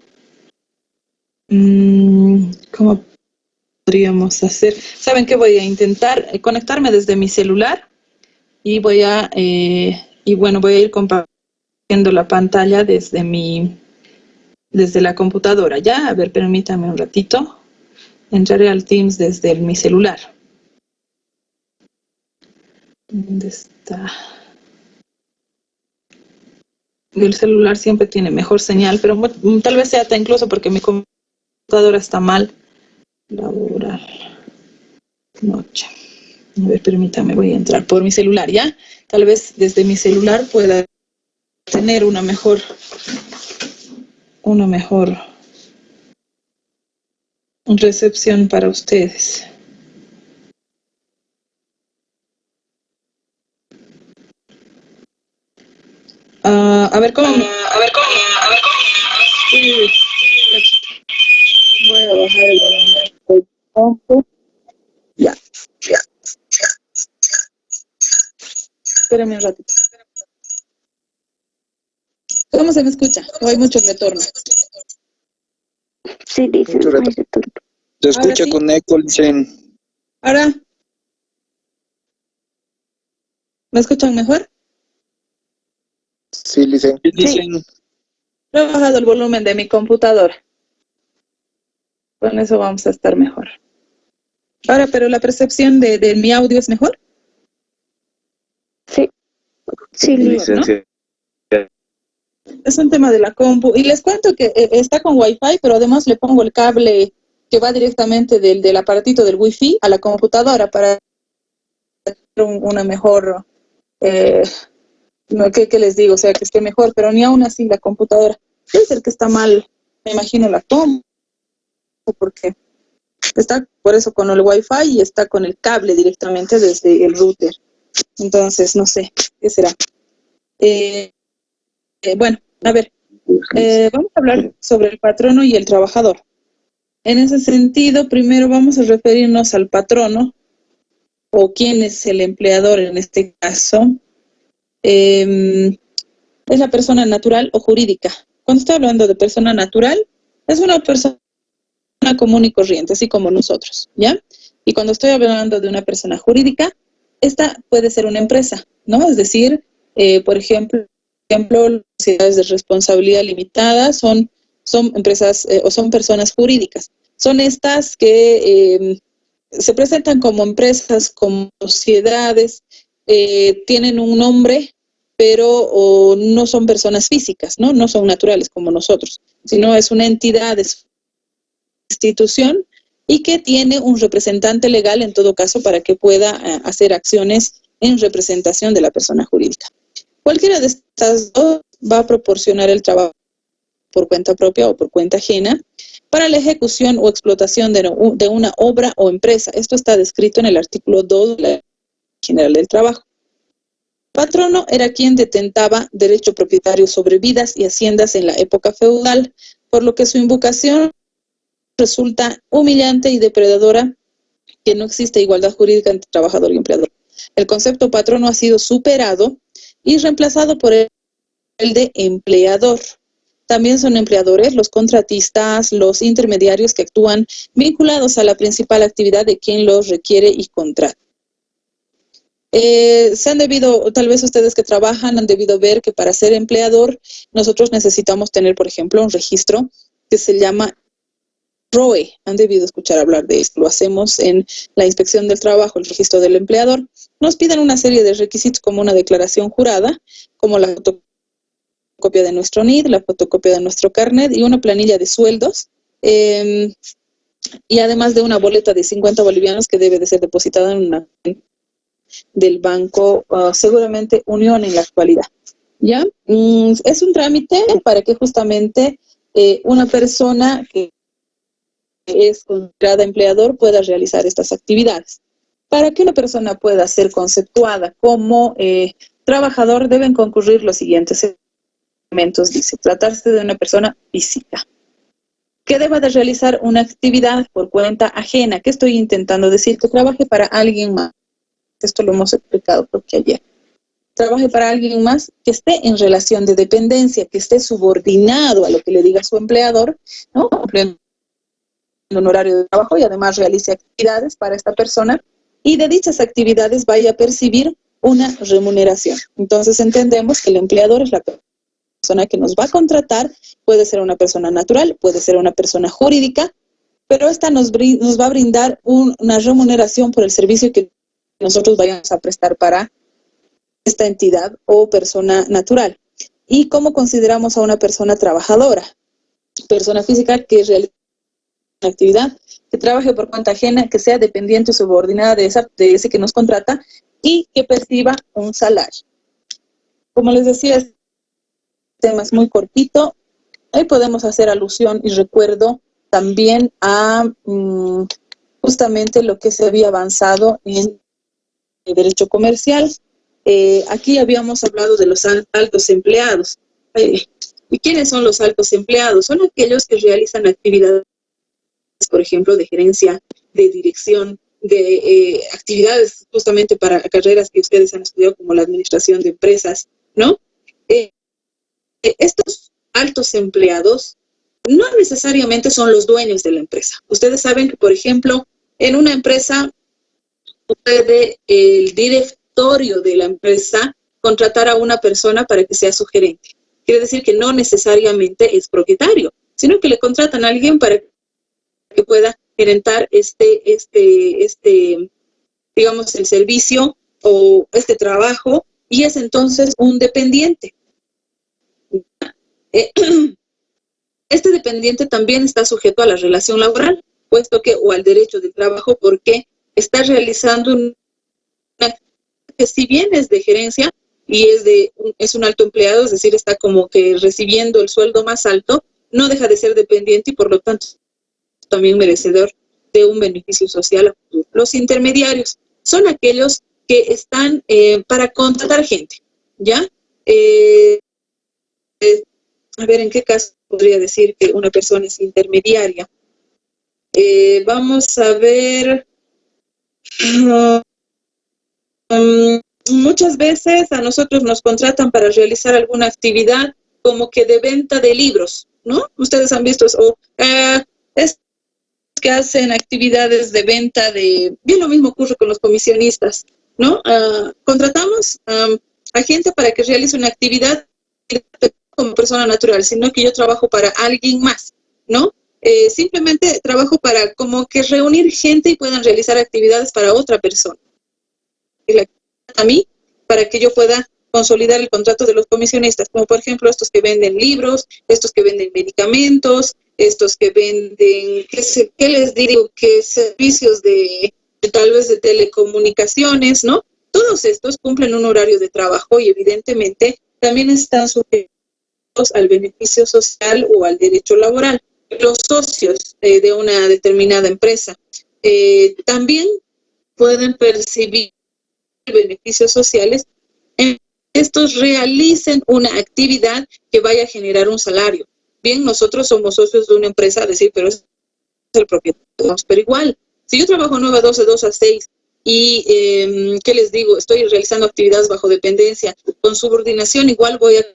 ¿Cómo podríamos hacer? ¿Saben qué? Voy a intentar conectarme desde mi celular y voy a ir compartiendo la pantalla desde la computadora. Ya, a ver, permítame un ratito. Entraré al Teams desde mi celular. ¿Dónde está? El celular siempre tiene mejor señal, pero tal vez sea hasta incluso porque mi computadora está mal. Laboral. Noche. A ver, permítame, voy a entrar por mi celular, ¿ya? Tal vez desde mi celular pueda tener una mejor recepción para ustedes. A ver cómo. Uy, voy a bajar el volumen. Ya. Espérame un ratito. ¿Cómo se me escucha? ¿O hay mucho retorno? Sí, dicen, Mucho retorno. Se escucha sí. con eco, dicen. ¿Ahora? ¿Me escuchan mejor? Sí, dicen. Dicen. He bajado el volumen de mi computadora. Con eso vamos a estar mejor. Ahora, pero la percepción de mi audio es mejor. Sí, Licenciada. Es un tema de la compu. Y les cuento que está con Wi-Fi, pero además le pongo el cable que va directamente del aparatito del Wi-Fi a la computadora para una mejor, ¿qué les digo? O sea, que esté mejor, pero ni aún así la computadora. Es el que está mal, me imagino, la compu, porque está por eso con el Wi-Fi y está con el cable directamente desde el router. Entonces, no sé, ¿qué será? Bueno, a ver, vamos a hablar sobre el patrono y el trabajador. En ese sentido, primero vamos a referirnos al patrono, o quién es el empleador en este caso. Es la persona natural o jurídica. Cuando estoy hablando de persona natural, es una persona común y corriente, así como nosotros, ¿ya? Y cuando estoy hablando de una persona jurídica, esta puede ser una empresa, ¿no? Es decir, por ejemplo, sociedades de responsabilidad limitada son empresas o son personas jurídicas. Son estas que se presentan como empresas, como sociedades, tienen un nombre, pero no son personas físicas, ¿no? No son naturales como nosotros, sino es una entidad, es una institución y que tiene un representante legal en todo caso para que pueda hacer acciones en representación de la persona jurídica. Cualquiera de estas dos va a proporcionar el trabajo por cuenta propia o por cuenta ajena para la ejecución o explotación de una obra o empresa. Esto está descrito en el artículo 2 de la Ley General del Trabajo. El patrono era quien detentaba derecho propietario sobre vidas y haciendas en la época feudal, por lo que su invocación resulta humillante y depredadora, que no existe igualdad jurídica entre trabajador y empleador. El concepto patrono ha sido superado y reemplazado por el de empleador. También son empleadores los contratistas, los intermediarios que actúan vinculados a la principal actividad de quien los requiere y contrata. Tal vez ustedes que trabajan han debido ver que para ser empleador nosotros necesitamos tener, por ejemplo, un registro que se llama ROE. Han debido escuchar hablar de esto. Lo hacemos en la inspección del trabajo, el registro del empleador. Nos piden una serie de requisitos como una declaración jurada, como la fotocopia de nuestro NID, la fotocopia de nuestro carnet y una planilla de sueldos. y además de una boleta de 50 bolivianos que debe de ser depositada en una del banco, seguramente Unión en la actualidad. ¿Ya? Es un trámite para que justamente una persona que es considerada empleador pueda realizar estas actividades. Para que una persona pueda ser conceptuada como trabajador deben concurrir los siguientes elementos. Dice, tratarse de una persona física que deba de realizar una actividad por cuenta ajena. ¿Qué estoy intentando decir? Que trabaje para alguien más. Esto lo hemos explicado porque ayer. Trabaje para alguien más que esté en relación de dependencia, que esté subordinado a lo que le diga su empleador, ¿no? Cumpliendo un horario de trabajo y además realice actividades para esta persona y de dichas actividades vaya a percibir una remuneración. Entonces entendemos que el empleador es la persona que nos va a contratar, puede ser una persona natural, puede ser una persona jurídica, pero esta nos va a brindar una remuneración por el servicio que nosotros vayamos a prestar para esta entidad o persona natural. ¿Y cómo consideramos a una persona trabajadora? Persona física que realiza una actividad, que trabaje por cuenta ajena, que sea dependiente o subordinada de ese que nos contrata y que perciba un salario. Como les decía, este tema es muy cortito. Ahí podemos hacer alusión y recuerdo también a justamente lo que se había avanzado en el derecho comercial. Aquí habíamos hablado de los altos empleados. ¿Y quiénes son los altos empleados? Son aquellos que realizan actividades, por ejemplo, de gerencia, de dirección, de actividades justamente para carreras que ustedes han estudiado como la administración de empresas, ¿no? Estos altos empleados no necesariamente son los dueños de la empresa. Ustedes saben que, por ejemplo, en una empresa puede el directorio de la empresa contratar a una persona para que sea su gerente. Quiere decir que no necesariamente es propietario, sino que le contratan a alguien para que pueda gerentar digamos, el servicio o este trabajo, y es entonces un dependiente. Este dependiente también está sujeto a la relación laboral, puesto que, o al derecho de trabajo, porque está realizando una que si bien es de gerencia y es un alto empleado, es decir, está como que recibiendo el sueldo más alto, no deja de ser dependiente y por lo tanto también merecedor de un beneficio social a futuro. Los intermediarios son aquellos que están para contratar gente, ¿ya? A ver, ¿en qué caso podría decir que una persona es intermediaria? Vamos a ver. Muchas veces a nosotros nos contratan para realizar alguna actividad como que de venta de libros, ¿no? Ustedes han visto, es que hacen actividades de venta bien lo mismo ocurre con los comisionistas, ¿no? Contratamos a gente para que realice una actividad como persona natural, sino que yo trabajo para alguien más, ¿no? Simplemente trabajo para como que reunir gente y puedan realizar actividades para otra persona. A mí, para que yo pueda consolidar el contrato de los comisionistas, como por ejemplo estos que venden libros, estos que venden medicamentos, estos que venden, ¿qué les digo? Que servicios de tal vez de telecomunicaciones, ¿no? Todos estos cumplen un horario de trabajo y evidentemente también están sujetos al beneficio social o al derecho laboral. Los socios de una determinada empresa también pueden percibir beneficios sociales. Estos realicen una actividad que vaya a generar un salario. Bien, nosotros somos socios de una empresa, decir, pero es el propietario. Pero igual, si yo trabajo 9 a 12, 2 a 6 y, ¿qué les digo? Estoy realizando actividades bajo dependencia, con subordinación, igual voy a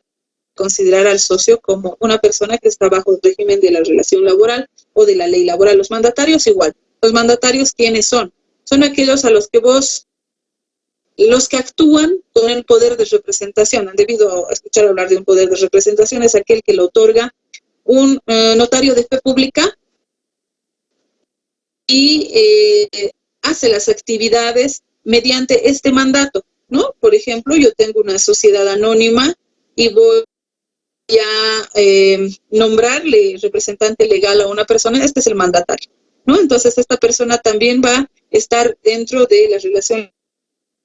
considerar al socio como una persona que está bajo el régimen de la relación laboral o de la ley laboral. Los mandatarios igual. Los mandatarios, ¿quiénes son? Son aquellos a los que actúan con el poder de representación. Han debido escuchar hablar de un poder de representación, es aquel que le otorga un notario de fe pública y hace las actividades mediante este mandato, ¿no? Por ejemplo, yo tengo una sociedad anónima y voy a nombrarle representante legal a una persona, este es el mandatario. ¿no? Entonces esta persona también va a estar dentro de la relación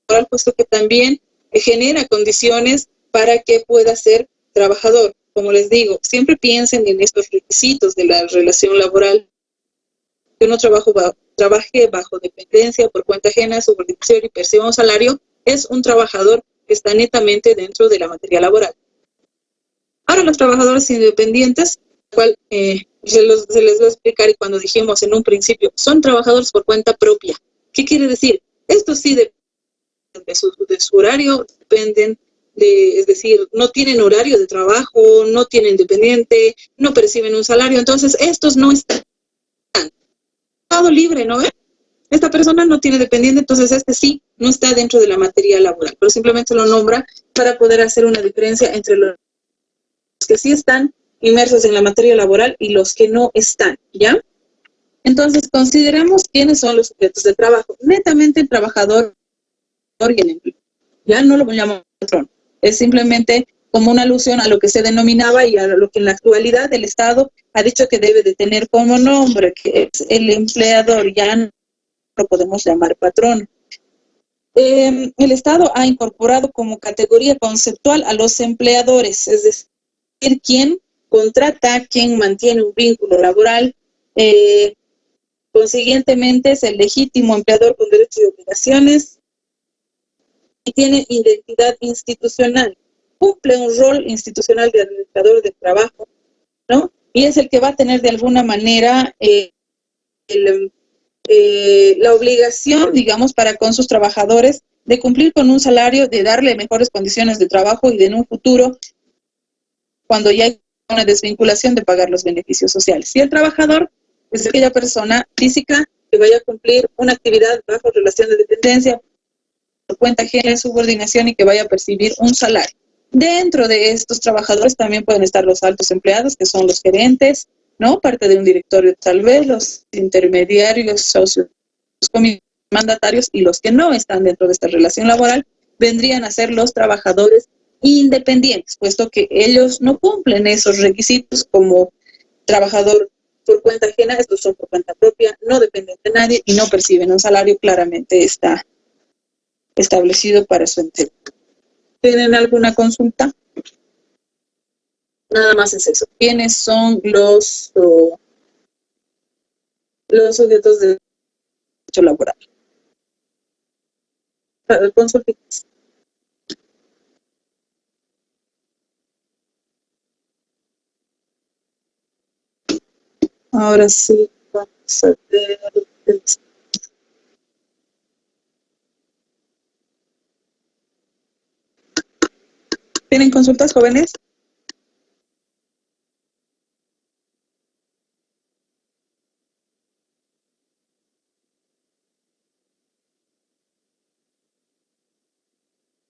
laboral, puesto que también genera condiciones para que pueda ser trabajador. Como les digo, siempre piensen en estos requisitos de la relación laboral, que uno trabaje bajo dependencia, por cuenta ajena, subordinación y perciba un salario, es un trabajador que está netamente dentro de la materia laboral. Ahora los trabajadores independientes, cual se les voy a explicar, y cuando dijimos en un principio, son trabajadores por cuenta propia. ¿Qué quiere decir? Esto sí depende de su horario, dependen es decir, no tienen horario de trabajo, no tienen dependiente, no perciben un salario, entonces estos no están todo libre, ¿no? Esta persona no tiene dependiente, entonces este sí no está dentro de la materia laboral, pero simplemente lo nombra para poder hacer una diferencia entre los que sí están inmersos en la materia laboral y los que no están, ¿ya? Entonces, consideramos quiénes son los sujetos de trabajo. Netamente el trabajador y el empleo. Ya no lo llamamos patrón. Es simplemente como una alusión a lo que se denominaba y a lo que en la actualidad el Estado ha dicho que debe de tener como nombre, que es el empleador. Ya no lo podemos llamar patrón. El Estado ha incorporado como categoría conceptual a los empleadores, es decir, quien contrata, quien mantiene un vínculo laboral, consiguientemente es el legítimo empleador con derechos y obligaciones y tiene identidad institucional, cumple un rol institucional de administrador del trabajo, ¿no? Y es el que va a tener de alguna manera la obligación, digamos, para con sus trabajadores de cumplir con un salario, de darle mejores condiciones de trabajo y de en un futuro, cuando ya hay una desvinculación, de pagar los beneficios sociales. Y el trabajador es aquella persona física que vaya a cumplir una actividad bajo relación de dependencia, por cuenta ajena de subordinación y que vaya a percibir un salario. Dentro de estos trabajadores también pueden estar los altos empleados, que son los gerentes, ¿no? Parte de un directorio tal vez, los intermediarios, socios, los mandatarios, y los que no están dentro de esta relación laboral vendrían a ser los trabajadores independientes, puesto que ellos no cumplen esos requisitos como trabajador por cuenta ajena. Estos son por cuenta propia, no dependen de nadie y no perciben un salario, claramente está establecido para su empleo. ¿Tienen alguna consulta? Nada más es eso. ¿Quiénes son los sujetos de derecho laboral? Consultitas. Ahora sí, vamos a ver. ¿Tienen consultas, jóvenes?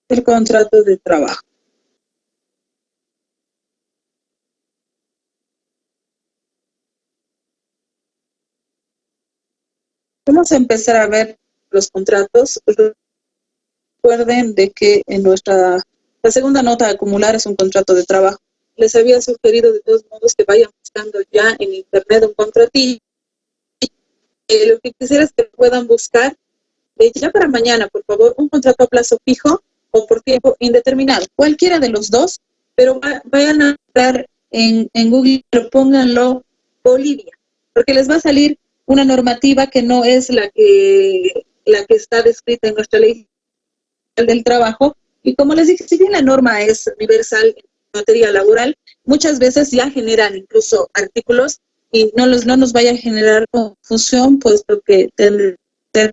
El contrato de trabajo. Vamos a empezar a ver los contratos. Recuerden de que en la segunda nota a acumular es un contrato de trabajo. Les había sugerido de todos modos que vayan buscando ya en internet un contratillo. Lo que quisiera es que puedan buscar ya para mañana, por favor, un contrato a plazo fijo o por tiempo indeterminado. Cualquiera de los dos, pero vayan a entrar en Google, pero pónganlo Bolivia, porque les va a salir una normativa que no es la que está descrita en nuestra ley del trabajo. Y como les dije, si bien la norma es universal en materia laboral, muchas veces ya generan incluso artículos y no nos vaya a generar confusión, puesto que tendrá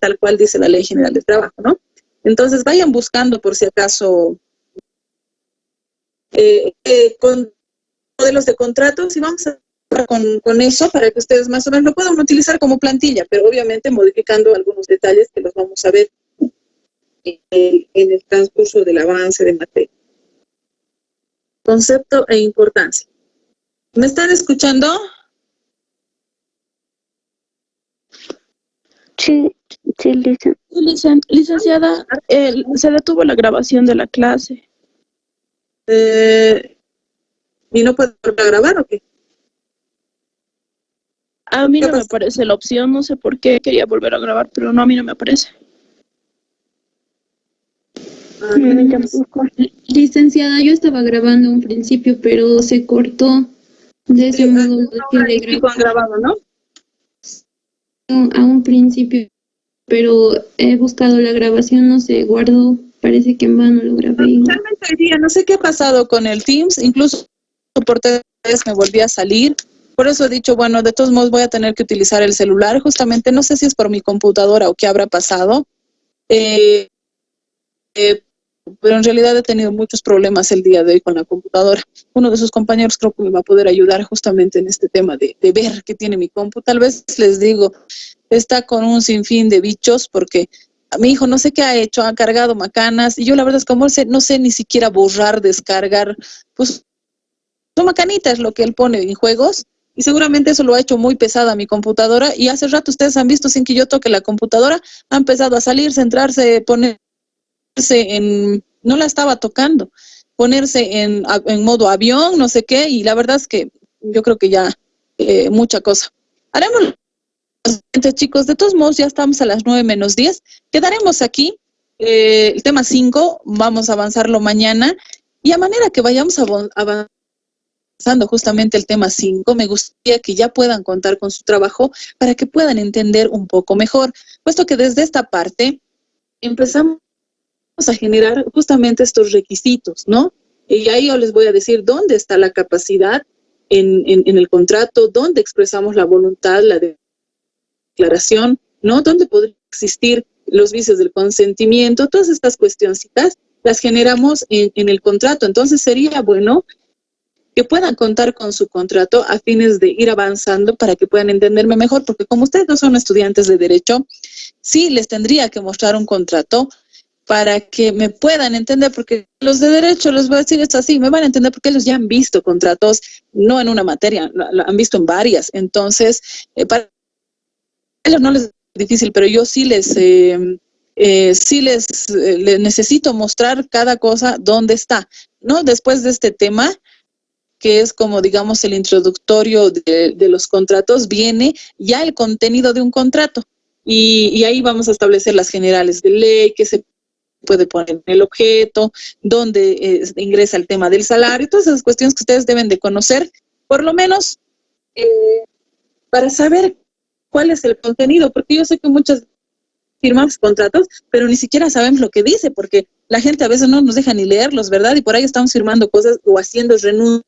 tal cual dice la Ley General del Trabajo, ¿no? Entonces vayan buscando por si acaso con modelos de contratos y vamos a con eso para que ustedes más o menos lo puedan utilizar como plantilla, pero obviamente modificando algunos detalles que los vamos a ver en el transcurso del avance de materia. Concepto e importancia. ¿Me están escuchando? Sí, licenciada, se detuvo la grabación de la clase. ¿Y no puedo volver a grabar o qué? A mí no me aparece la opción, no sé por qué, quería volver a grabar, pero no, a mí no me aparece. Licenciada, yo estaba grabando un principio, pero se cortó. De ese modo que le grabado, ¿no? A un principio, pero he buscado la grabación, no se guardó. Parece que en vano lo grabé. Realmente hoy día no sé qué ha pasado con el Teams, incluso por 3 veces me volví a salir. Por eso he dicho, bueno, de todos modos voy a tener que utilizar el celular. Justamente no sé si es por mi computadora o qué habrá pasado. Pero en realidad he tenido muchos problemas el día de hoy con la computadora. Uno de sus compañeros creo que me va a poder ayudar justamente en este tema de ver qué tiene mi compu. Tal vez les digo, está con un sinfín de bichos porque a mi hijo no sé qué ha hecho, ha cargado macanas y yo la verdad es como no sé ni siquiera borrar, descargar, pues son macanitas lo que él pone en juegos y seguramente eso lo ha hecho muy pesada mi computadora y hace rato ustedes han visto sin que yo toque la computadora, ha empezado a salir, centrarse, ponerse no la estaba tocando, ponerse en modo avión, no sé qué, y la verdad es que yo creo que ya mucha cosa. Haremos lo siguiente, chicos, de todos modos ya estamos a las 9:10, quedaremos aquí, el tema 5, vamos a avanzarlo mañana, y a manera que vayamos avanzando justamente el tema 5, me gustaría que ya puedan contar con su trabajo para que puedan entender un poco mejor, puesto que desde esta parte empezamos a generar justamente estos requisitos, ¿no? Y ahí yo les voy a decir dónde está la capacidad en el contrato, dónde expresamos la voluntad, la declaración, ¿no? Dónde podrían existir los vicios del consentimiento, todas estas cuestioncitas las generamos en el contrato. Entonces sería bueno que puedan contar con su contrato a fines de ir avanzando para que puedan entenderme mejor, porque como ustedes no son estudiantes de derecho, sí les tendría que mostrar un contrato para que me puedan entender, porque los de derecho les voy a decir esto así, me van a entender porque ellos ya han visto contratos, no en una materia, lo han visto en varias, entonces para ellos no les es difícil, pero yo sí les necesito mostrar cada cosa dónde está, ¿no? Después de este tema, que es como digamos el introductorio de los contratos, viene ya el contenido de un contrato, y ahí vamos a establecer las generales de ley, que se puede poner en el objeto, dónde ingresa el tema del salario, todas esas cuestiones que ustedes deben de conocer, por lo menos para saber cuál es el contenido, porque yo sé que muchas firmamos contratos, pero ni siquiera sabemos lo que dice, porque la gente a veces no nos deja ni leerlos, ¿verdad? Y por ahí estamos firmando cosas o haciendo renuncias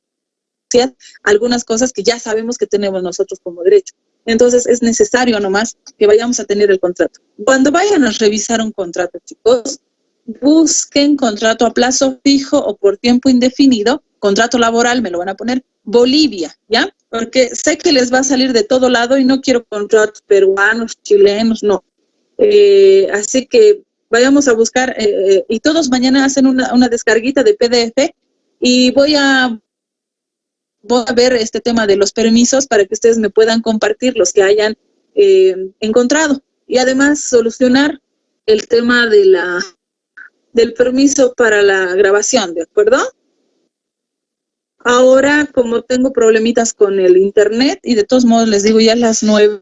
a algunas cosas que ya sabemos que tenemos nosotros como derecho. Entonces es necesario nomás que vayamos a tener el contrato. Cuando vayan a revisar un contrato, chicos, busquen contrato a plazo fijo o por tiempo indefinido, contrato laboral, me lo van a poner Bolivia, ¿ya? Porque sé que les va a salir de todo lado y no quiero contratos peruanos, chilenos, no. Así que vayamos a buscar, y todos mañana hacen una descarguita de PDF y voy a ver este tema de los permisos para que ustedes me puedan compartir los que hayan encontrado y además solucionar el tema del permiso para la grabación, ¿de acuerdo? Ahora, como tengo problemitas con el internet, y de todos modos les digo ya a las 9,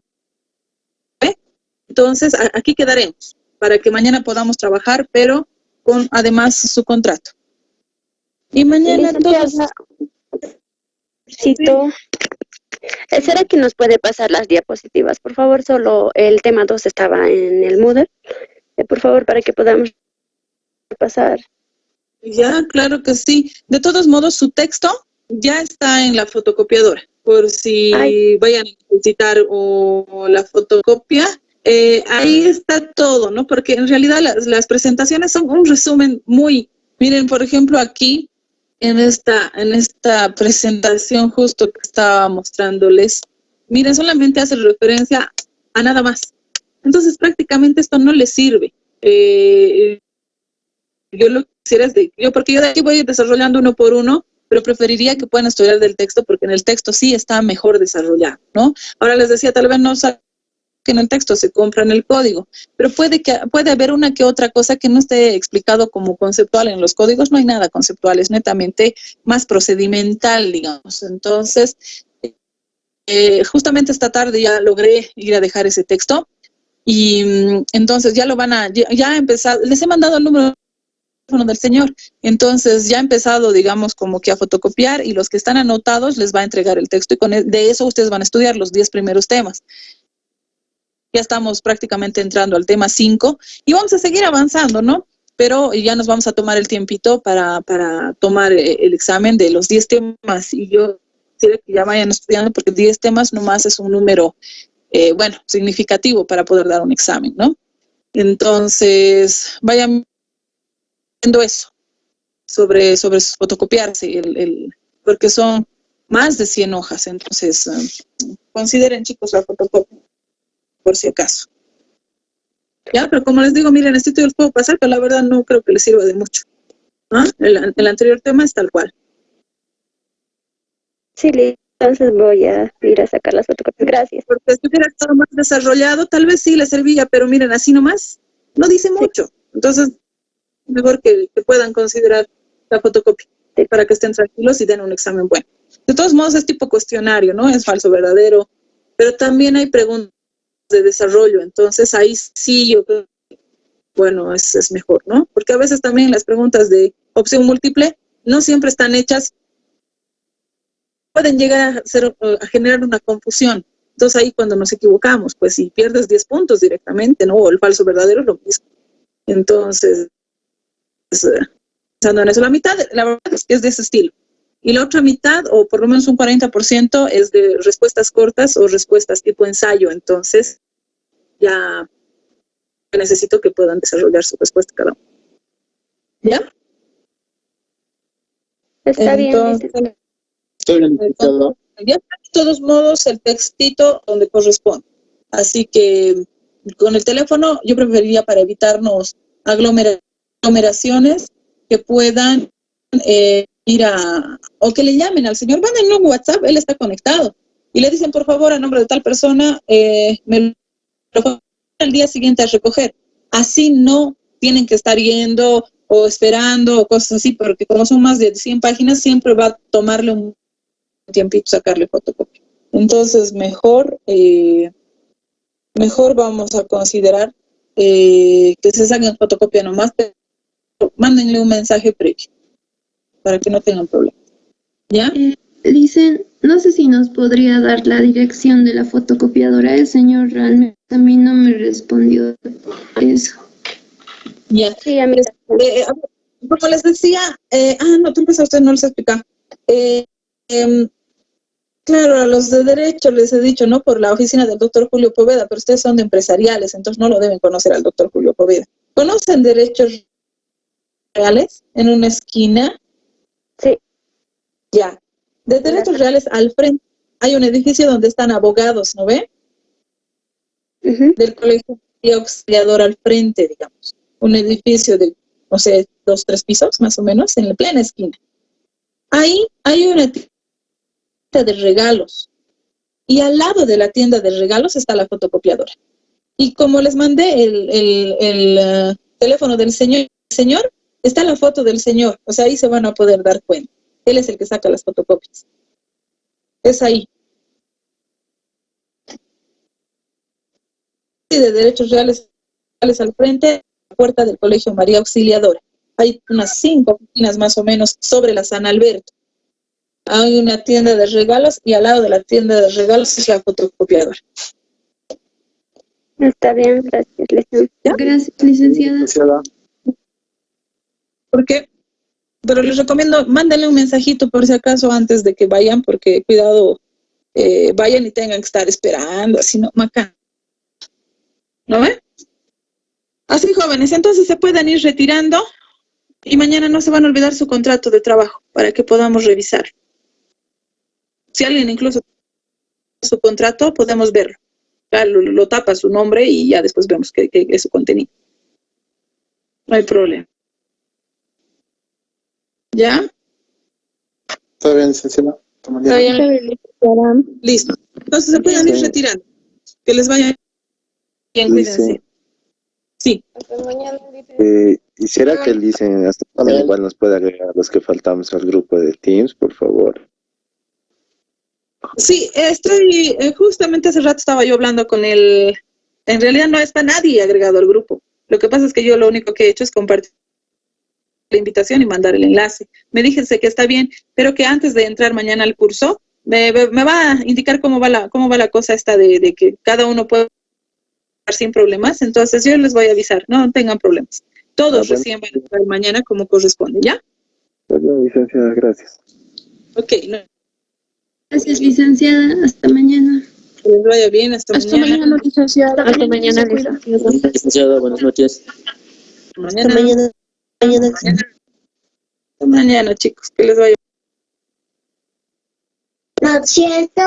entonces aquí quedaremos, para que mañana podamos trabajar, pero con además su contrato. Y mañana todos... ¿Será que nos puede pasar las diapositivas? Por favor, solo el tema 2 estaba en el Moodle. Por favor, para que podamos pasar. Ya, claro que sí. De todos modos, su texto ya está en la fotocopiadora. Por si vayan a necesitar o la fotocopia, ahí está todo, ¿no? Porque en realidad las presentaciones son un resumen muy... Miren, por ejemplo, aquí, en esta presentación justo que estaba mostrándoles, miren, solamente hace referencia a nada más. Entonces, prácticamente esto no les sirve. Yo lo quisiera porque yo de aquí voy desarrollando uno por uno, pero preferiría que puedan estudiar del texto, porque en el texto sí está mejor desarrollado, ¿no? Ahora les decía, tal vez no saquen en el texto, se compran el código, pero puede haber una que otra cosa que no esté explicado como conceptual. En los códigos no hay nada conceptual, es netamente más procedimental, digamos. Entonces, justamente esta tarde ya logré ir a dejar ese texto y entonces ya lo van a, ya ha empezado, les he mandado el número del señor, entonces ya ha empezado, digamos, como que a fotocopiar y los que están anotados les va a entregar el texto y de eso ustedes van a estudiar los 10 primeros temas. Ya estamos prácticamente entrando al tema 5 y vamos a seguir avanzando, ¿no? Pero ya nos vamos a tomar el tiempito para tomar el examen de los 10 temas y yo quiero que ya vayan estudiando porque 10 temas nomás es un número, bueno, significativo para poder dar un examen, ¿no? Entonces, vayan viendo eso, sobre fotocopiarse, porque son más de 100 hojas, entonces consideren, chicos, la fotocopia, por si acaso. Ya, pero como les digo, miren, este yo los puedo pasar, pero la verdad no creo que les sirva de mucho. ¿Ah? El anterior tema es tal cual. Sí, entonces voy a ir a sacar las fotocopias. Gracias. Porque si hubiera estado más desarrollado, tal vez sí les servía, pero miren, así nomás, no dice mucho. Entonces, mejor que puedan considerar la fotocopia para que estén tranquilos y den un examen bueno. De todos modos, es tipo cuestionario, ¿no? Es falso, verdadero, pero también hay preguntas de desarrollo, entonces ahí sí yo creo que, bueno, es mejor, ¿no? Porque a veces también las preguntas de opción múltiple no siempre están hechas, pueden llegar a generar una confusión. Entonces ahí cuando nos equivocamos, pues si pierdes 10 puntos directamente, ¿no? O el falso verdadero es lo mismo. Entonces, pensando en eso, la mitad, la verdad es que es de ese estilo. Y la otra mitad, o por lo menos un 40%, es de respuestas cortas o respuestas tipo ensayo. Entonces, ya necesito que puedan desarrollar su respuesta cada uno. ¿Ya? Está entonces, bien. ya está, de todos modos, el textito donde corresponde. Así que con el teléfono yo preferiría para evitarnos aglomeraciones que puedan ir o que le llamen al señor, mándenle un WhatsApp, él está conectado, y le dicen, por favor, a nombre de tal persona, me lo voy al día siguiente a recoger. Así no tienen que estar yendo o esperando o cosas así, porque como son más de 100 páginas, siempre va a tomarle un tiempito sacarle fotocopia. Entonces, mejor vamos a considerar que se saquen fotocopia nomás, pero mándenle un mensaje previo para que no tengan problemas. ¿Ya? Dicen, no sé si nos podría dar la dirección de la fotocopiadora. El señor realmente a mí no me respondió eso. Ya. Sí, a mí. Como les decía, no, tal vez a usted no les explica. Claro, a los de derecho les he dicho, ¿no? Por la oficina del doctor Julio Poveda, pero ustedes son de empresariales, entonces no lo deben conocer al doctor Julio Poveda. ¿Conocen derechos reales en una esquina? Sí. Ya. De derechos reales al frente hay un edificio donde están abogados, ¿no ve? Del colegio auxiliador al frente, digamos. Un edificio de, no sé, 2, 3 pisos más o menos, en la plena esquina. Ahí hay una tienda de regalos y al lado de la tienda de regalos está la fotocopiadora. Y como les mandé el teléfono del señor, está la foto del señor, o sea, ahí se van a poder dar cuenta. Él es el que saca las fotocopias. Es ahí. Y de derechos reales al frente, la puerta del Colegio María Auxiliadora. Hay unas 5 oficinas más o menos sobre la San Alberto. Hay una tienda de regalos y al lado de la tienda de regalos es la fotocopiadora. Está bien, gracias, licenciada. Gracias, licenciada. ¿Por qué? Pero les recomiendo, mándenle un mensajito por si acaso antes de que vayan, porque cuidado, vayan y tengan que estar esperando, así no, macán. ¿No ve? Así, jóvenes, entonces se pueden ir retirando y mañana no se van a olvidar su contrato de trabajo para que podamos revisar. Si alguien incluso su contrato, podemos verlo. Lo tapa su nombre y ya después vemos qué es su contenido. No hay problema. ¿Ya? Está bien, licenciada. Está bien. Listo. Entonces se pueden ir retirando. Que les vaya bien, cuídense. Sí. Hasta mañana. ¿Y será que él dice hasta mañana igual nos puede agregar a los que faltamos al grupo de Teams, por favor? Sí, estoy, justamente hace rato estaba yo hablando con él. En realidad no está nadie agregado al grupo. Lo que pasa es que yo lo único que he hecho es compartir la invitación y mandar el enlace. Me dijese que está bien, pero que antes de entrar mañana al curso, me va a indicar cómo va la cosa esta de que cada uno puede entrar sin problemas. Entonces yo les voy a avisar, no tengan problemas. Todos recién van a entrar mañana como corresponde, ¿ya? Bueno, licenciada, gracias. Ok, no, Gracias, licenciada. Hasta mañana. que les vaya bien, hasta mañana. licenciada. Hasta mañana, licenciada. Licenciada, buenas noches. Mañana. Mañana. Hasta mañana, chicos, que les vaya. Lo siento.